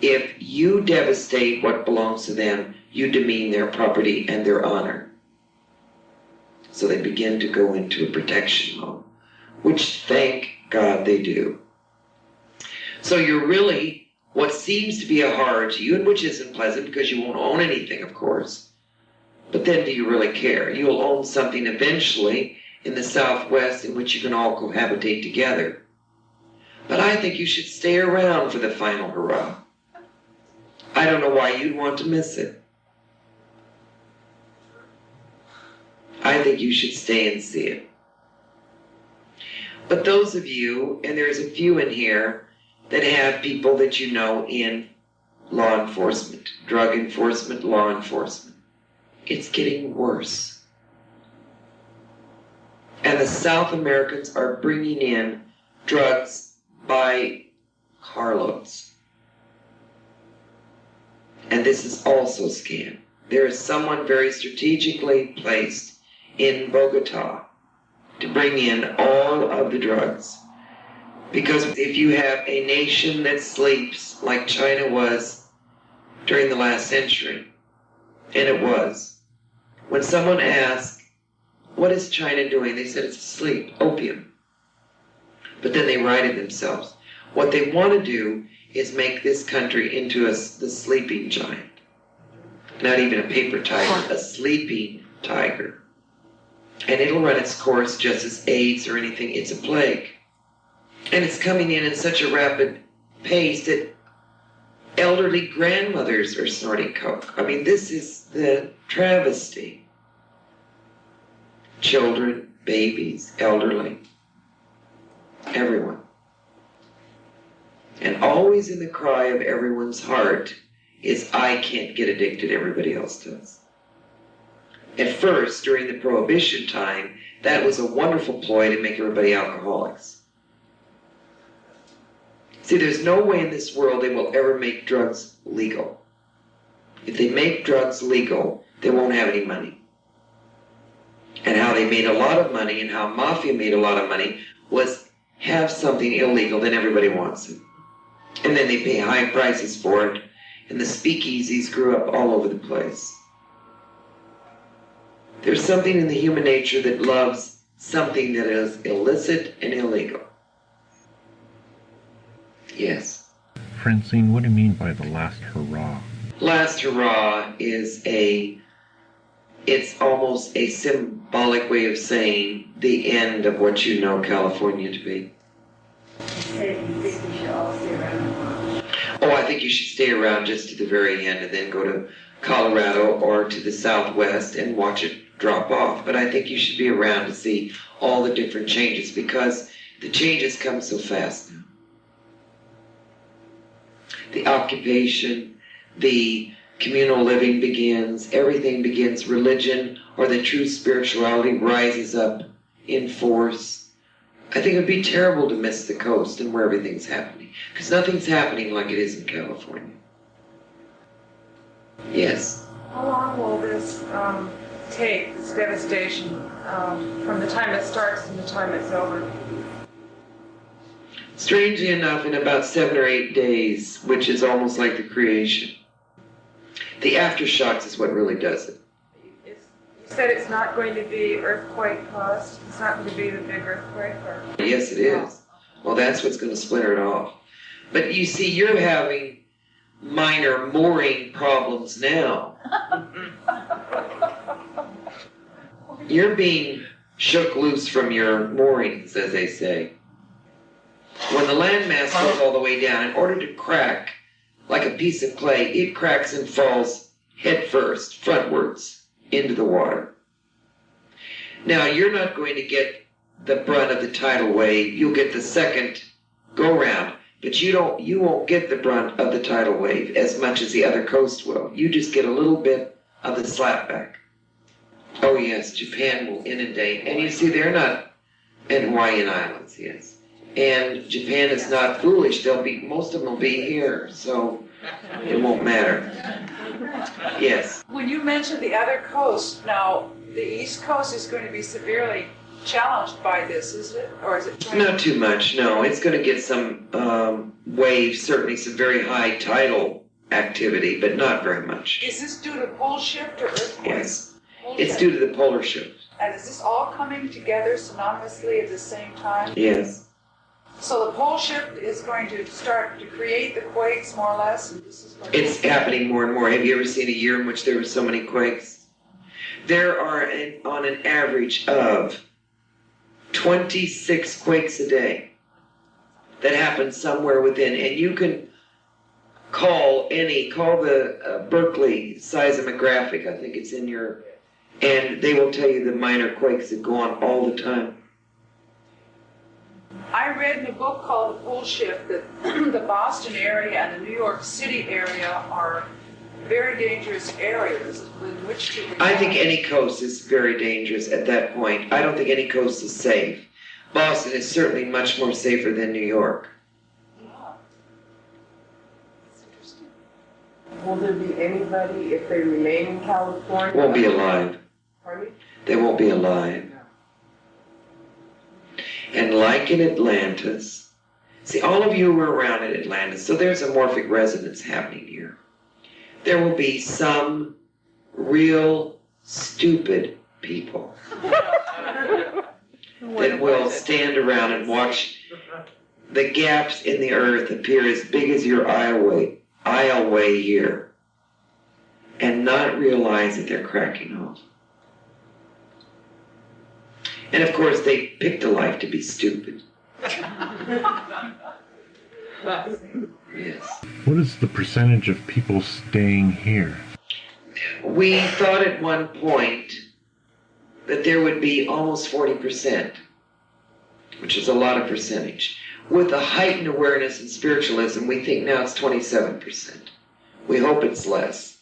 If you devastate what belongs to them, you demean their property and their honor. So they begin to go into a protection mode, which thank God they do. So you're really, what seems to be a horror to you, and which isn't pleasant because you won't own anything, of course, but then do you really care? You'll own something eventually in the Southwest in which you can all cohabitate together. But I think you should stay around for the final hurrah. I don't know why you'd want to miss it. I think you should stay and see it. But those of you, and there's a few in here, that have people that you know in law enforcement, drug enforcement, law enforcement, it's getting worse. And the South Americans are bringing in drugs by carloads. And this is also scam. There is someone very strategically placed in Bogota to bring in all of the drugs. Because if you have a nation that sleeps like China was during the last century, and it was, when someone asked, what is China doing? They said it's asleep, opium. But then they righted themselves. What they want to do is make this country into the sleeping giant. Not even a paper tiger, a sleeping tiger. And it'll run its course just as AIDS or anything. It's a plague. And it's coming in such a rapid pace that elderly grandmothers are snorting coke. I mean, this is the travesty. Children, babies, elderly, everyone. And always in the cry of everyone's heart is, I can't get addicted, everybody else does. At first, during the Prohibition time, that was a wonderful ploy to make everybody alcoholics. See, there's no way in this world they will ever make drugs legal. If they make drugs legal, they won't have any money. And how they made a lot of money and how Mafia made a lot of money was have something illegal, then everybody wants it. And then they pay high prices for it, and the speakeasies grew up all over the place. There's something in the human nature that loves something that is illicit and illegal. Yes. Francine, what do you mean by the last hurrah? Last hurrah is it's almost a symbolic way of saying the end of what you know California to be. Oh, I think you should stay around just to the very end and then go to Colorado or to the Southwest and watch it drop off. But I think you should be around to see all the different changes because the changes come so fast now. The occupation, the communal living begins, everything begins, religion or the true spirituality rises up in force. I think it would be terrible to miss the coast and where everything's happening, because nothing's happening like it is in California. Yes. How long will this take, this devastation, from the time it starts and the time it's over? Strangely enough, in about 7 or 8 days, which is almost like the creation. The aftershocks is what really does it. You said it's not going to be earthquake caused? It's not going to be the big earthquake? Or? Yes, it is. Well, that's what's going to splinter it off. But you see, you're having minor mooring problems now. You're being shook loose from your moorings, as they say. When the landmass goes all the way down, in order to crack like a piece of clay, it cracks and falls head first, frontwards, into the water. Now, you're not going to get the brunt of the tidal wave. You'll get the second go-round, but you won't get the brunt of the tidal wave as much as the other coast will. You just get a little bit of the slapback. Oh, yes, Japan will inundate. And you see, they're not in Hawaiian Islands, yes. And Japan is not foolish. Most of them will be here, so it won't matter. Yes. When you mentioned the other coast, now the East Coast is going to be severely challenged by this, is it? Or is it? Not too much, no. It's going to get some waves, certainly some very high tidal activity, but not very much. Is this due to pole shift or earthquake? Yes. It's due to the polar shift. And is this all coming together synonymously at the same time? Yes. So the pole shift is going to start to create the quakes more or less? And this is it's happening more and more. Have you ever seen a year in which there were so many quakes? There are on an average of 26 quakes a day that happen somewhere within. And you can call the Berkeley seismographic, I think it's in your, and they will tell you the minor quakes that go on all the time. I read in a book called The Pole Shift that the Boston area and the New York City area are very dangerous areas in which to... I think any coast is very dangerous at that point. I don't think any coast is safe. Boston is certainly much more safer than New York. Yeah. That's interesting. Will there be anybody, if they remain in California? Won't be alive. Pardon me? They won't be alive. And like in Atlantis, see, all of you were around in Atlantis, so there's a morphic resonance happening here. There will be some real stupid people that will stand around and watch the gaps in the earth appear as big as your aisleway here and not realize that they're cracking off. And of course, they picked a life to be stupid. Yes. What is the percentage of people staying here? We thought at one point that there would be almost 40%, which is a lot of percentage. With a heightened awareness in spiritualism, we think now it's 27%. We hope it's less.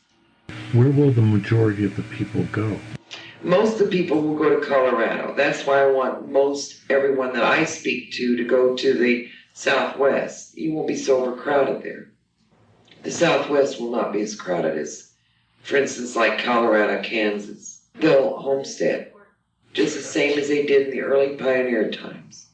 Where will the majority of the people go? Most of the people will go to Colorado. That's why I want most everyone that I speak to go to the Southwest. You won't be so overcrowded there. The Southwest will not be as crowded as, for instance, like Colorado, Kansas. They'll homestead, just the same as they did in the early pioneer times.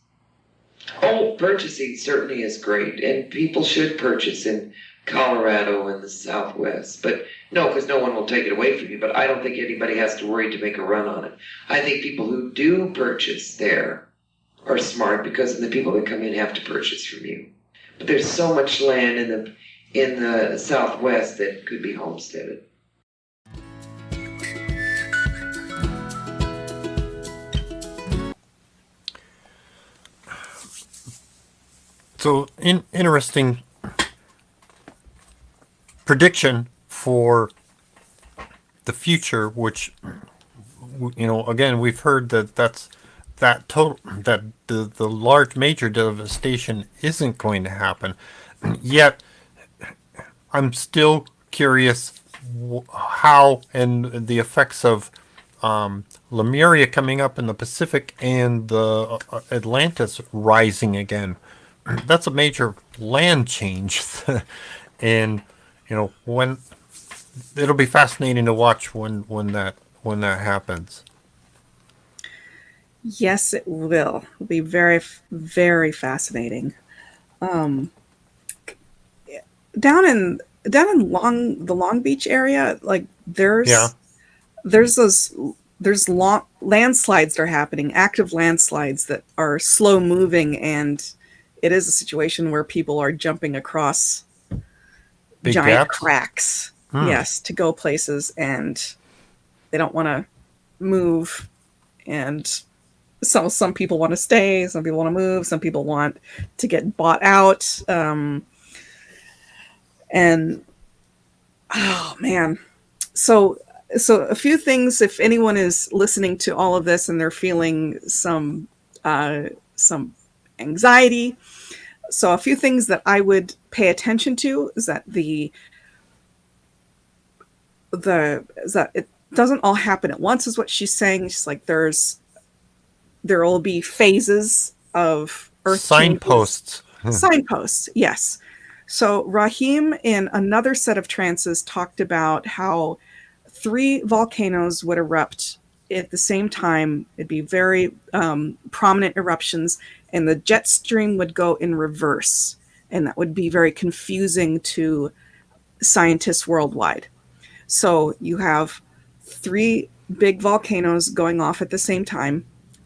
Oh, purchasing certainly is great, and people should purchase in Colorado and the Southwest. But no, because no one will take it away from you. But I don't think anybody has to worry to make a run on it. I think people who do purchase there are smart, because the people that come in have to purchase from you. But there's so much land in the Southwest that could be homesteaded. So, interesting prediction for the future, which, again, we've heard that the large major devastation isn't going to happen. Yet, I'm still curious how, and the effects of Lemuria coming up in the Pacific and the Atlantis rising again. That's a major land change. And when it'll be fascinating to watch when that happens. Yes, it will. It'll be very, very fascinating. Down in the Long Beach area, like there's landslides that are happening, active landslides that are slow moving, and it is a situation where people are jumping across Big giant gaps? cracks, yes, to go places, and they don't want to move. And some people want to stay, some people want to move, some people want to get bought out. And oh man, so a few things. If anyone is listening to all of this and they're feeling some anxiety, so a few things that I would pay attention to is that it doesn't all happen at once, is what she's saying. She's like, there will be phases of earth signposts. Signposts, yes. So Rahim, in another set of trances, talked about how 3 volcanoes would erupt at the same time. It'd be very prominent eruptions, and the jet stream would go in reverse, and that would be very confusing to scientists worldwide. So you have 3 big volcanoes going off at the same time,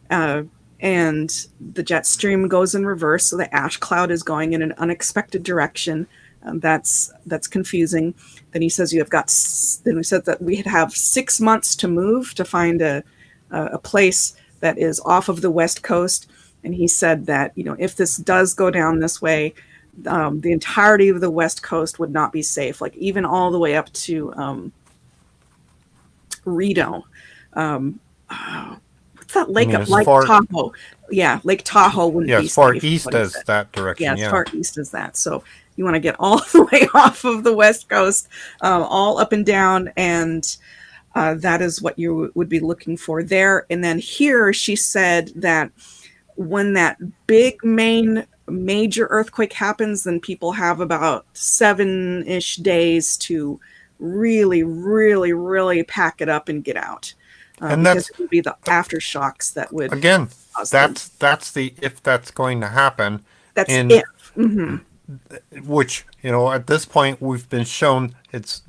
and the jet stream goes in reverse, so the ash cloud is going in an unexpected direction. That's confusing. Then he says then we said that we'd have 6 months to move to find a place that is off of the West Coast. And he said that, if this does go down this way, the entirety of the West Coast would not be safe, like even all the way up to Reno. What's that lake up? Lake Tahoe. Yeah, Lake Tahoe wouldn't be safe. As far east as that direction. Yeah, as far east as that. So you want to get all the way off of the West Coast, all up and down, and that is what you would be looking for there. And then here she said that when that big major earthquake happens, then people have about 7-ish days to really, really, really pack it up and get out. And it would be the aftershocks that would that's the if that's going to happen. That's if. Mm-hmm. Which, at this point we've been shown it's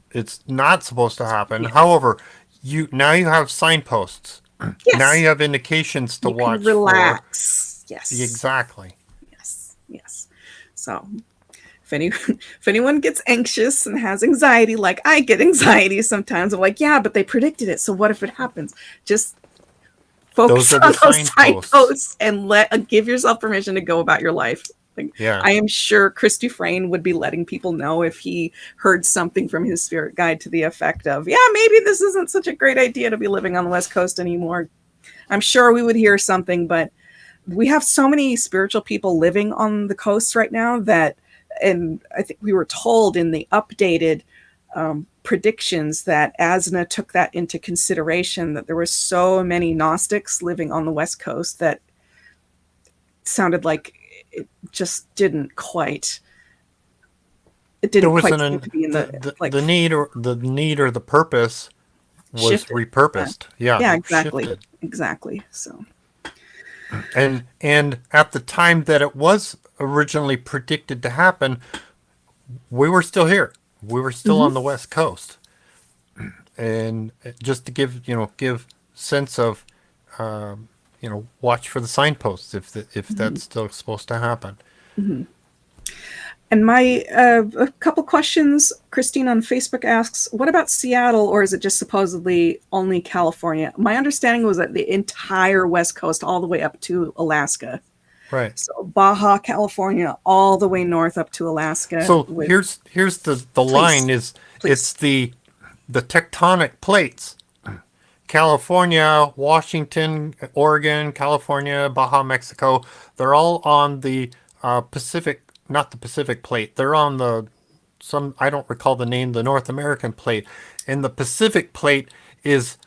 not supposed to happen. Yeah. However, you have signposts. Yes. Now you have indications to watch. Can relax. Yes. Exactly. Yes. So if anyone gets anxious and has anxiety, like I get anxiety sometimes, I'm like, yeah, but they predicted it. So what if it happens? Just focus on those signposts and give yourself permission to go about your life. I am sure Chris Dufresne would be letting people know if he heard something from his spirit guide to the effect of, maybe this isn't such a great idea to be living on the West Coast anymore. I'm sure we would hear something, but we have so many spiritual people living on the coast right now and I think we were told in the updated predictions that Asna took that into consideration, that there were so many Gnostics living on the West Coast that sounded like it just didn't quite. It There didn't quite wasn't seem to be in the like the need or the purpose was shifted. repurposed. Yeah, Yeah, exactly, shifted. exactly. So And at the time that it was originally predicted to happen, we were still here. We were still on the West Coast. And just to give sense of watch for the signposts if that's still supposed to happen. And my a couple questions. Christine on Facebook asks, "What about Seattle, or is it just supposedly only California?" My understanding was that the entire West Coast, all the way up to Alaska. Right. So Baja California, all the way north up to Alaska. So with, here's the line is please. it's the tectonic plates. California, Washington, Oregon, California, Baja, Mexico, they're all on the Pacific, not the Pacific plate. They're on I don't recall the name, the North American plate. And the Pacific plate is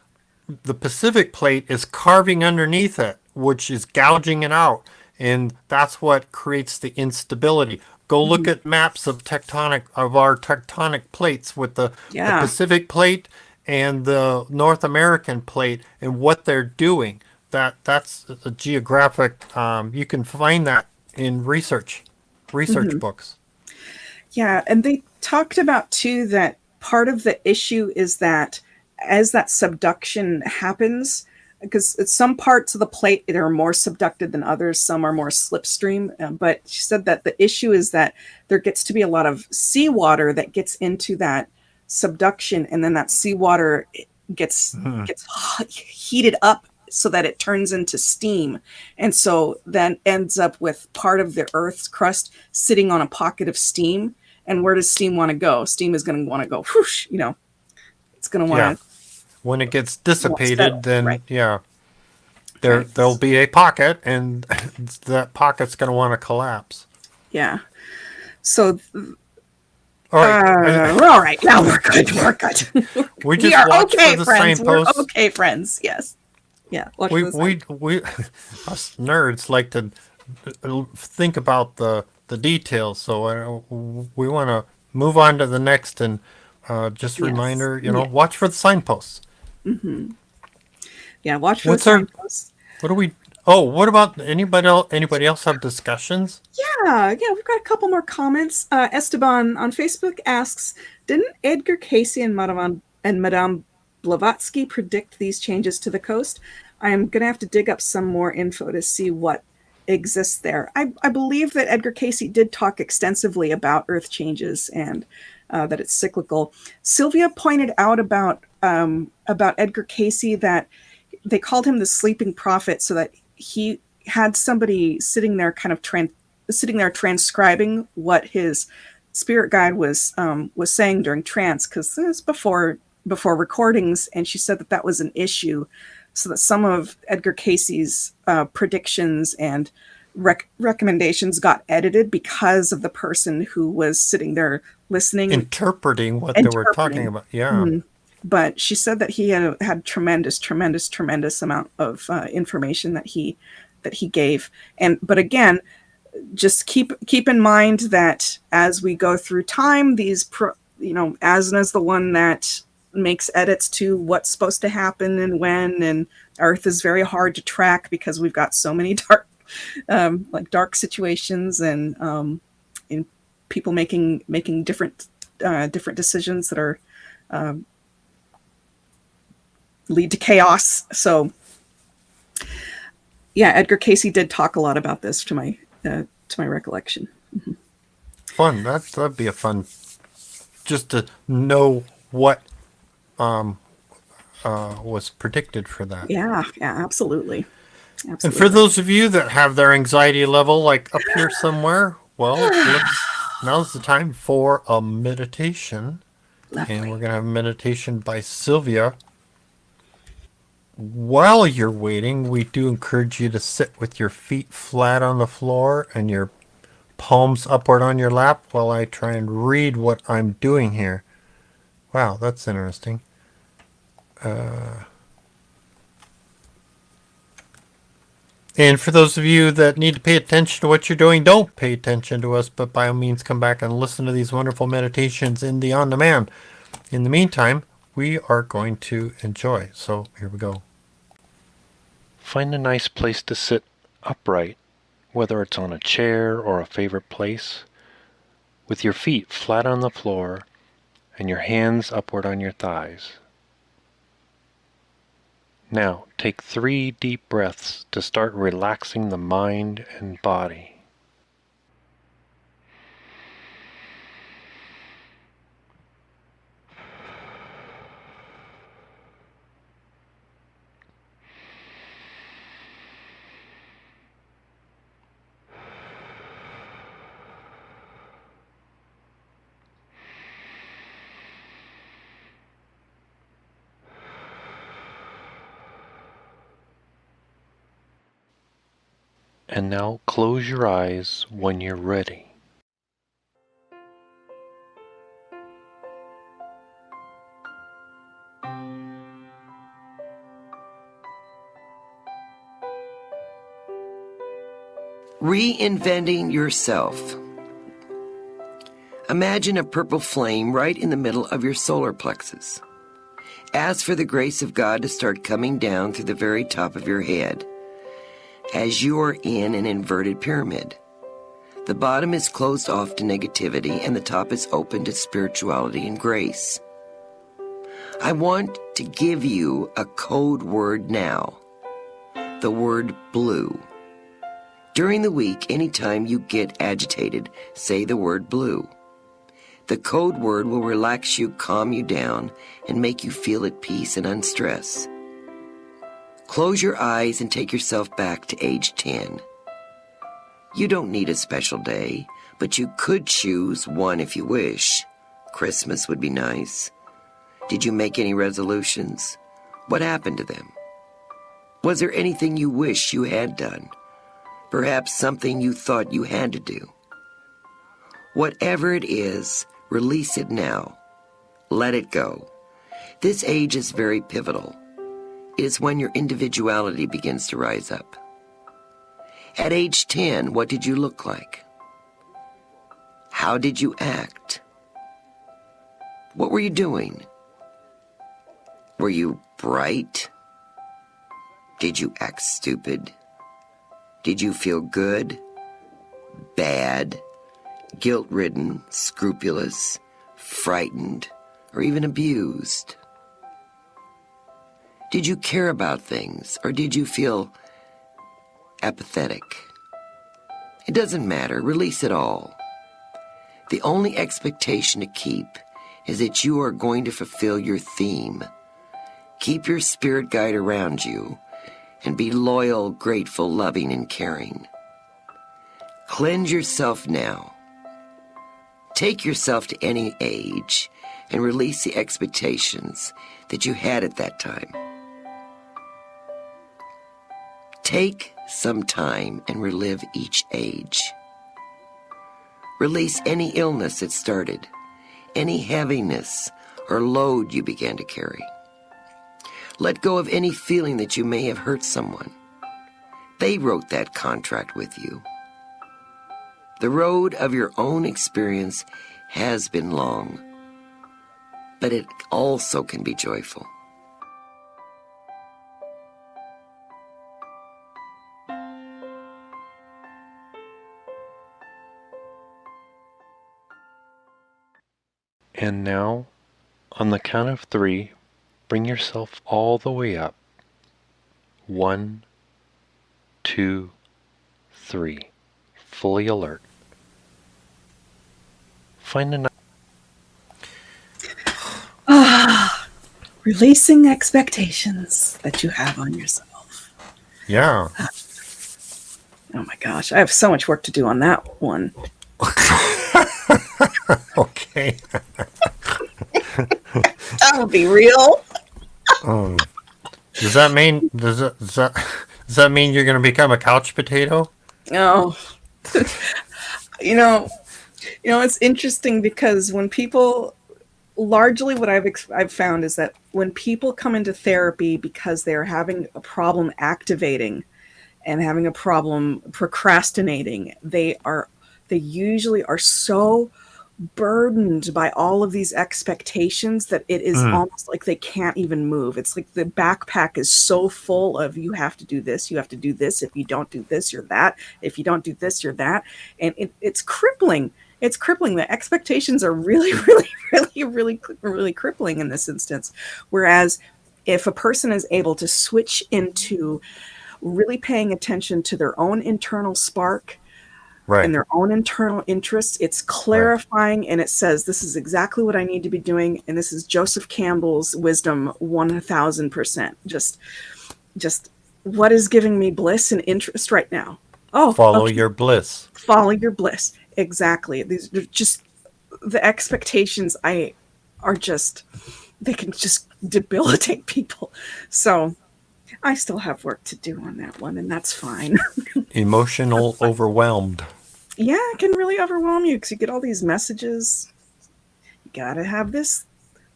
carving underneath it, which is gouging it out. And that's what creates the instability. Go look at maps of our tectonic plates with the Pacific plate and the North American plate and what they're doing. That's a geographic. You can find that in research books. Yeah, and they talked about too that part of the issue is that as that subduction happens, because some parts of the plate are more subducted than others, some are more slipstream. But she said that the issue is that there gets to be a lot of seawater that gets into that subduction, and then that seawater gets heated up so that it turns into steam, and so then ends up with part of the Earth's crust sitting on a pocket of steam. And where does steam want to go? Steam is going to want to go whoosh, it's going to want to. When it gets dissipated, then right. there'll be a pocket, and that pocket's going to want to collapse. Yeah. So. All right. We're all right. Now we're good. We're good. We are okay, for the friends. signposts. We're okay, friends. Yes. Yeah. We us nerds like to think about the details, so we want to move on to the next, and just a reminder, watch for the signposts. Yeah, watch for the signposts. What about anybody else? Anybody else have discussions? Yeah, we've got a couple more comments. Esteban on Facebook asks, "Didn't Edgar Casey and Madame Blavatsky predict these changes to the coast? I am going to have to dig up some more info to see what exists there." I believe that Edgar Casey did talk extensively about Earth changes and that it's cyclical. Sylvia pointed out about Edgar Casey that they called him the sleeping prophet, so that he had somebody sitting there kind of transcribing what his spirit guide was saying during trance, because this was before recordings, and she said that was an issue, so that some of Edgar Casey's predictions and recommendations got edited because of the person who was sitting there listening, interpreting what they were talking about. Yeah. But she said that he had tremendous amount of information that he gave. But again, just keep in mind that as we go through time, Asna's the one that makes edits to what's supposed to happen and when, and Earth is very hard to track because we've got so many dark situations and people making different decisions that are lead to chaos. So yeah, Edgar Casey did talk a lot about this to my recollection. Fun. That'd be a fun, just to know what was predicted for that. Yeah, absolutely. And for those of you that have their anxiety level like up here somewhere, well, now's the time for a meditation. Lovely. And we're going to have a meditation by Sylvia. While you're waiting, we do encourage you to sit with your feet flat on the floor and your palms upward on your lap while I try and read what I'm doing here. Wow, that's interesting. And for those of you that need to pay attention to what you're doing, don't pay attention to us, but by all means come back and listen to these wonderful meditations in the on-demand. In the meantime, we are going to enjoy. So here we go. Find a nice place to sit upright, whether it's on a chair or a favorite place, with your feet flat on the floor and your hands upward on your thighs. Now, take 3 deep breaths to start relaxing the mind and body. And now close your eyes when you're ready. Reinventing yourself. Imagine a purple flame right in the middle of your solar plexus. Ask for the grace of God to start coming down through the very top of your head as you are in an inverted pyramid. The bottom is closed off to negativity and the top is open to spirituality and grace. I want to give you a code word now. The word blue. During the week, anytime you get agitated, say the word blue. The code word will relax you, calm you down, and make you feel at peace and unstressed. Close your eyes and take yourself back to age 10. You don't need a special day, but you could choose one if you wish. Christmas would be nice. Did you make any resolutions? What happened to them? Was there anything you wish you had done? Perhaps something you thought you had to do. Whatever it is, release it now. Let it go. This age is very pivotal. It is when your individuality begins to rise up. At age 10, what did you look like? How did you act? What were you doing? Were you bright? Did you act stupid? Did you feel good, bad, guilt-ridden, scrupulous, frightened, or even abused? Did you care about things, or did you feel apathetic? It doesn't matter. Release it all. The only expectation to keep is that you are going to fulfill your theme. Keep your spirit guide around you and be loyal, grateful, loving, and caring. Cleanse yourself now. Take yourself to any age and release the expectations that you had at that time. Take some time and relive each age. Release any illness that started, any heaviness or load you began to carry. Let go of any feeling that you may have hurt someone. They wrote that contract with you. The road of your own experience has been long, but it also can be joyful. And now, on the count of 3, bring yourself all the way up. 1, 2, 3. Fully alert. Find a Releasing expectations that you have on yourself. Yeah. Oh my gosh, I have so much work to do on that one. Okay. I'll be real. Does that mean does that mean you're going to become a couch potato? Oh, you know, it's interesting because when people largely what I've found is that when people come into therapy because they're having a problem activating and having a problem procrastinating, they usually are so burdened by all of these expectations that it is almost like they can't even move. It's like the backpack is so full of, you have to do this, you have to do this, if you don't do this, you're that, if you don't do this, you're that, and it's crippling. It's crippling. The expectations are really, really, really, really, really crippling in this instance. Whereas if a person is able to switch into really paying attention to their own internal spark, Right. and their own internal interests, it's clarifying, right. And it says, this is exactly what I need to be doing. And this is Joseph Campbell's wisdom 1000%. Just what is giving me bliss and interest right now? Oh, follow your bliss. Follow your bliss. Exactly. These are just the expectations they can just debilitate people. So I still have work to do on that one, and that's fine. Emotional overwhelmed. Yeah, it can really overwhelm you because you get all these messages. You gotta have this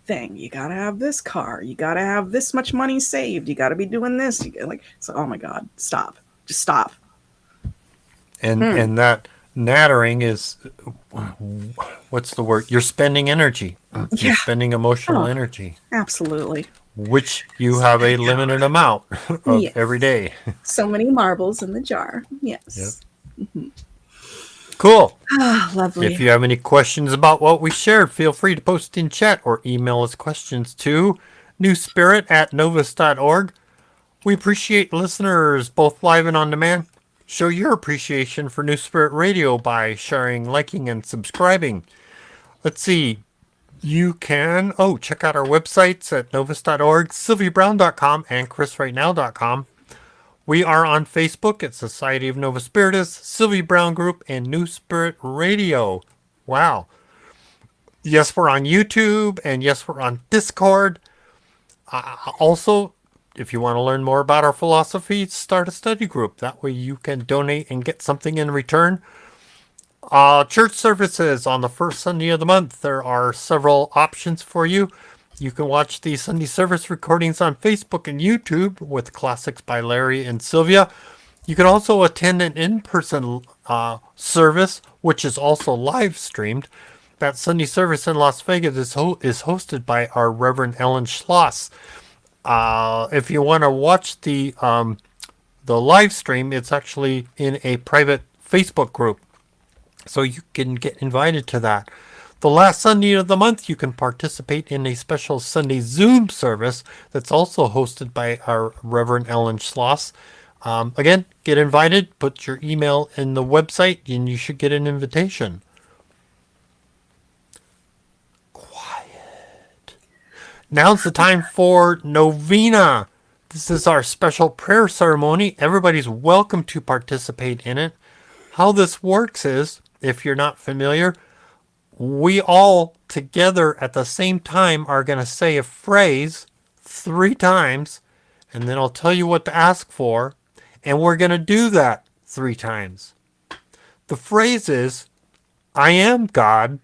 thing. You gotta have this car. You gotta have this much money saved. You gotta be doing this. So, oh my God, stop. Just stop. And that nattering is, what's the word? You're spending energy. You're spending emotional energy. Absolutely. Which you have a limited amount of every day. So many marbles in the jar. Yes. Yep. Mm-hmm. Cool. Lovely. If you have any questions about what we shared, feel free to post in chat or email us questions to newspirit@novus.org. We appreciate listeners both live and on demand. Show your appreciation for New Spirit Radio by sharing, liking, and subscribing. Let's see. You can check out our websites at novus.org, sylviabrowne.com, and chrisrightnow.com. We are on Facebook at Society of Nova Spiritus, Sylvia Browne Group, and New Spirit Radio. Wow. Yes, we're on YouTube, and yes, we're on Discord. Also, if you want to learn more about our philosophy, start a study group. That way you can donate and get something in return. Church services on the first Sunday of the month. There are several options for you. You can watch the Sunday service recordings on Facebook and YouTube with classics by Larry and Sylvia. You can also attend an in-person service, which is also live streamed. That Sunday service in Las Vegas is hosted by our Reverend Ellen Schloss. If you want to watch the live stream, it's actually in a private Facebook group, so you can get invited to that. The last Sunday of the month, you can participate in a special Sunday Zoom service that's also hosted by our Reverend Ellen Schloss. Again, get invited, put your email in the website, and you should get an invitation. Quiet. Now's the time for Novena. This is our special prayer ceremony. Everybody's welcome to participate in it. How this works is, if you're not familiar, we all together at the same time are going to say a phrase 3 times, and then I'll tell you what to ask for, and we're going to do that 3 times. The phrase is, I am God,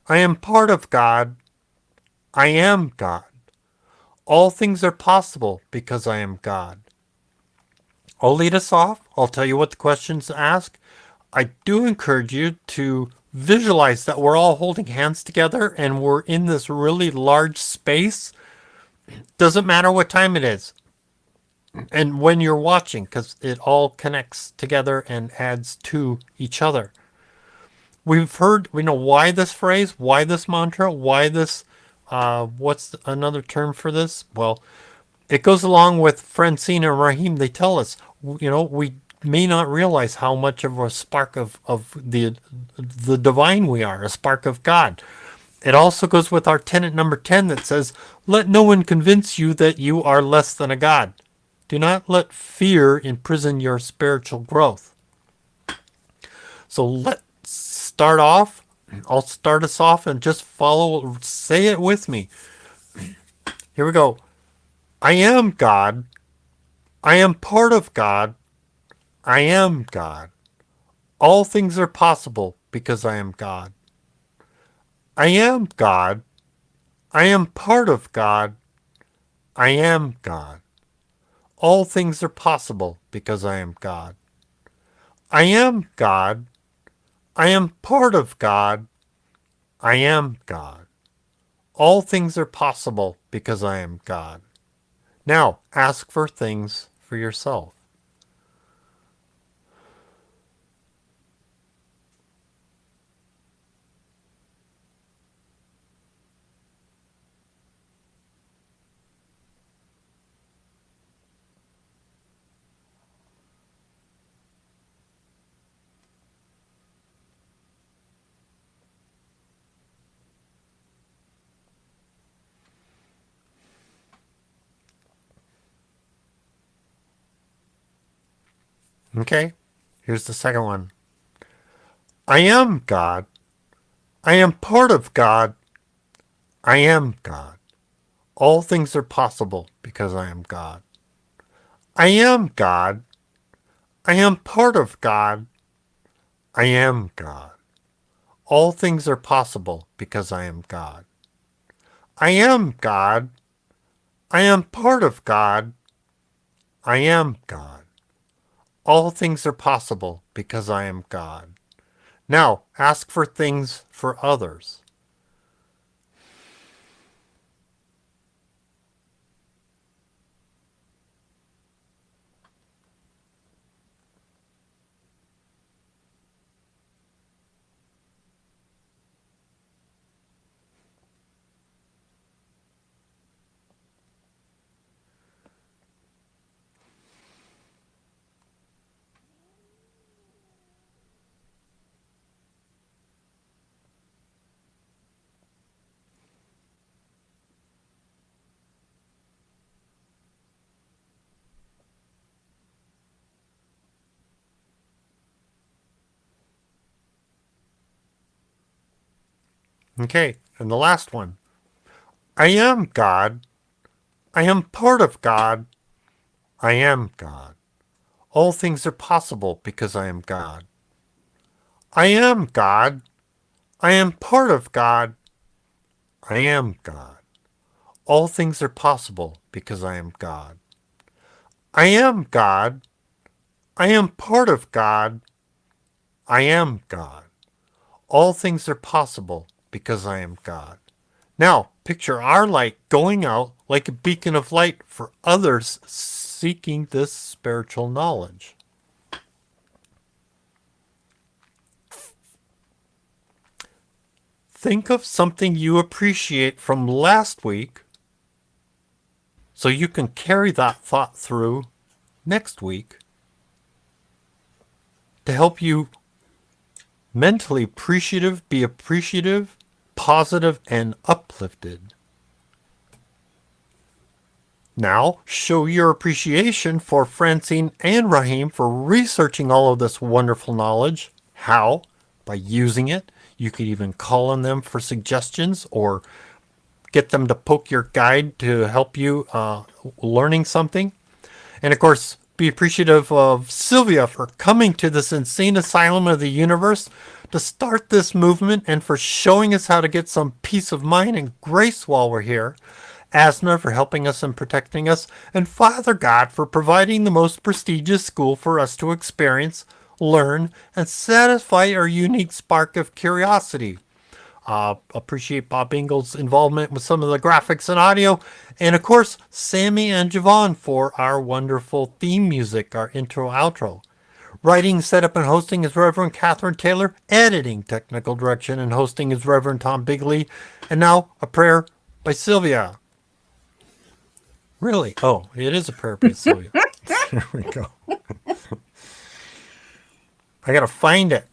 I am part of God, I am God. All things are possible because I am God. I'll lead us off. I'll tell you what the questions to ask. I do encourage you to visualize that we're all holding hands together and we're in this really large space. Doesn't matter what time it is and when you're watching, because it all connects together and adds to each other. We know why this phrase, why this mantra, why this, what's another term for this? Well, it goes along with Francine and Rahim. They tell us, we may not realize how much of a spark of the divine we are, a spark of God. It also goes with our tenet number 10 that says, let no one convince you that you are less than a God. Do not let fear imprison your spiritual growth. So let's start off. I'll start us off and just say it with me. Here we go. I am God. I am part of God. I am God. All things are possible because I am God. I am God. I am part of God. I am God. All things are possible because I am God. I am God. I am part of God. I am God. All things are possible because I am God. Now, ask for things for yourself. Okay, here's the second one. I am God. I am part of God. I am God. All things are possible because I am God. I am God. I am part of God. I am God. All things are possible because I am God. I am God. I am part of God. I am God. All things are possible because I am God. Now, ask for things for others. Okay, and the last one. I am God. I am part of God. I am God. All things are possible because I am God. I am God. I am part of God. I am God. All things are possible because I am God. I am God. I am part of God. I am God. All things are possible because I am God. Now, picture our light going out like a beacon of light for others seeking this spiritual knowledge. Think of something you appreciate from last week so you can carry that thought through next week to help you mentally be appreciative, positive, and uplifted. Now, show your appreciation for Francine and Raheem for researching all of this wonderful knowledge. How? By using it. You could even call on them for suggestions or get them to poke your guide to help you learning something. And of course, be appreciative of Sylvia for coming to this insane asylum of the universe to start this movement and for showing us how to get some peace of mind and grace while we're here. Asna for helping us and protecting us, and Father God for providing the most prestigious school for us to experience, learn, and satisfy our unique spark of curiosity. Appreciate Bob Ingles' involvement with some of the graphics and audio, and of course, Sammy and Javon for our wonderful theme music, our intro outro. Writing, setup, and hosting is Reverend Catherine Taylor. Editing, technical direction, and hosting is Reverend Tom Bigley. And now, a prayer by Sylvia. Really? Oh, it is a prayer by Sylvia. There we go. I gotta find it.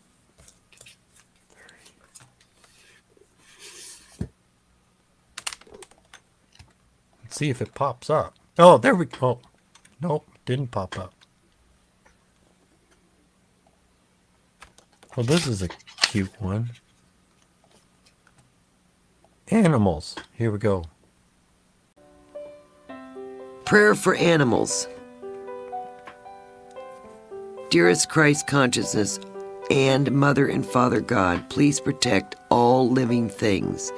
Let's see if it pops up. Oh, there we go. Nope, didn't pop up. Well, this is a cute one. Animals. Here we go. Prayer for animals. Dearest Christ consciousness and Mother and Father God, please protect all living things.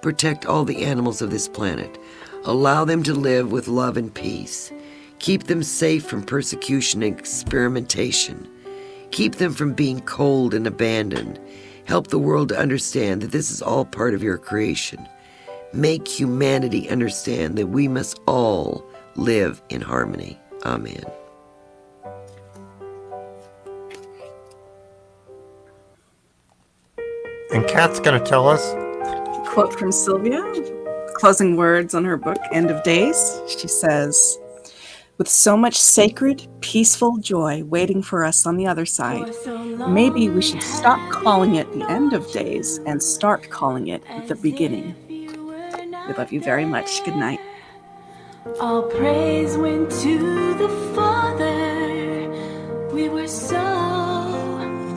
Protect all the animals of this planet. Allow them to live with love and peace. Keep them safe from persecution and experimentation. Keep them from being cold and abandoned. Help the world to understand that this is all part of your creation. Make humanity understand that we must all live in harmony. Amen. And Kat's going to tell us. Quote from Sylvia, closing words on her book, End of Days. She says, with so much sacred, peaceful joy waiting for us on the other side, maybe we should stop calling it the end of days and start calling it the beginning. We love you very much. Good night. All praise went to the Father. We were so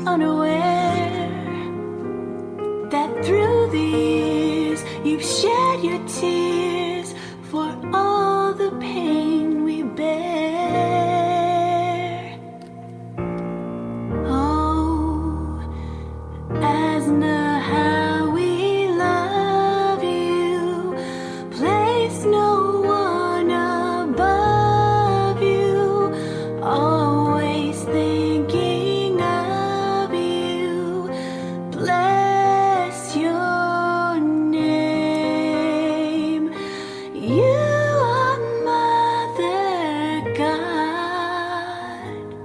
unaware that through the years you've shed your tears for all the pain we bear. Oh, Asna, how we love you. Place no one above you. Always thinking of you. Bless your name. You are Mother God.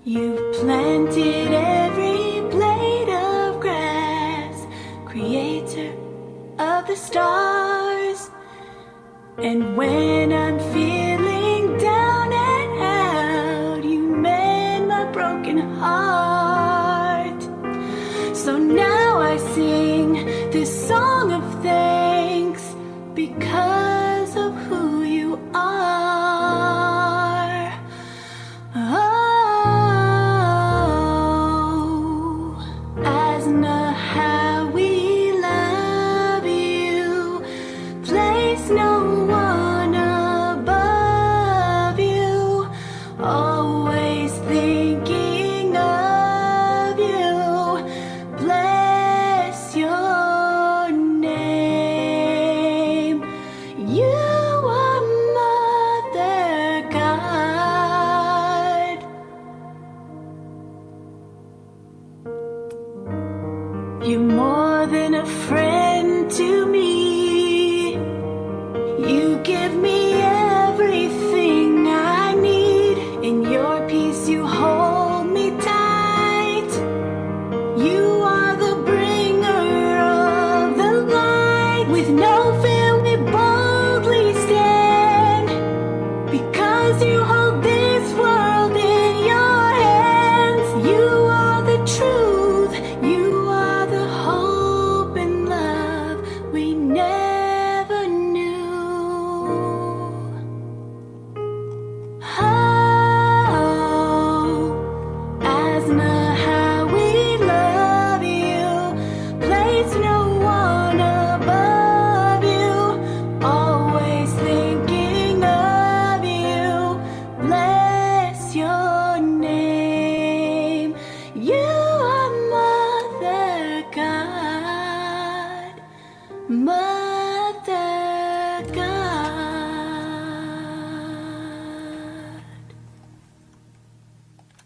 You've planted every blade of grass, creator of the stars. And when I'm feeling down and out, you mend my broken heart. So now I sing this song of thanks because of who you are. Oh, Asna, how we love you. Place no one above you. Always thinking of you. Bless your name. You are Mother God. You're more than a friend to me. You give me everything I need. In your peace you hold me tight. You are the bringer of the light. With no fear we boldly stand. Because you hold this world in your hands. You are the truth. You are the hope and love we never knew. Oh, Asna, how we love you. Place no one above you. Always thinking of you. Bless your name. You are Mother God. Mother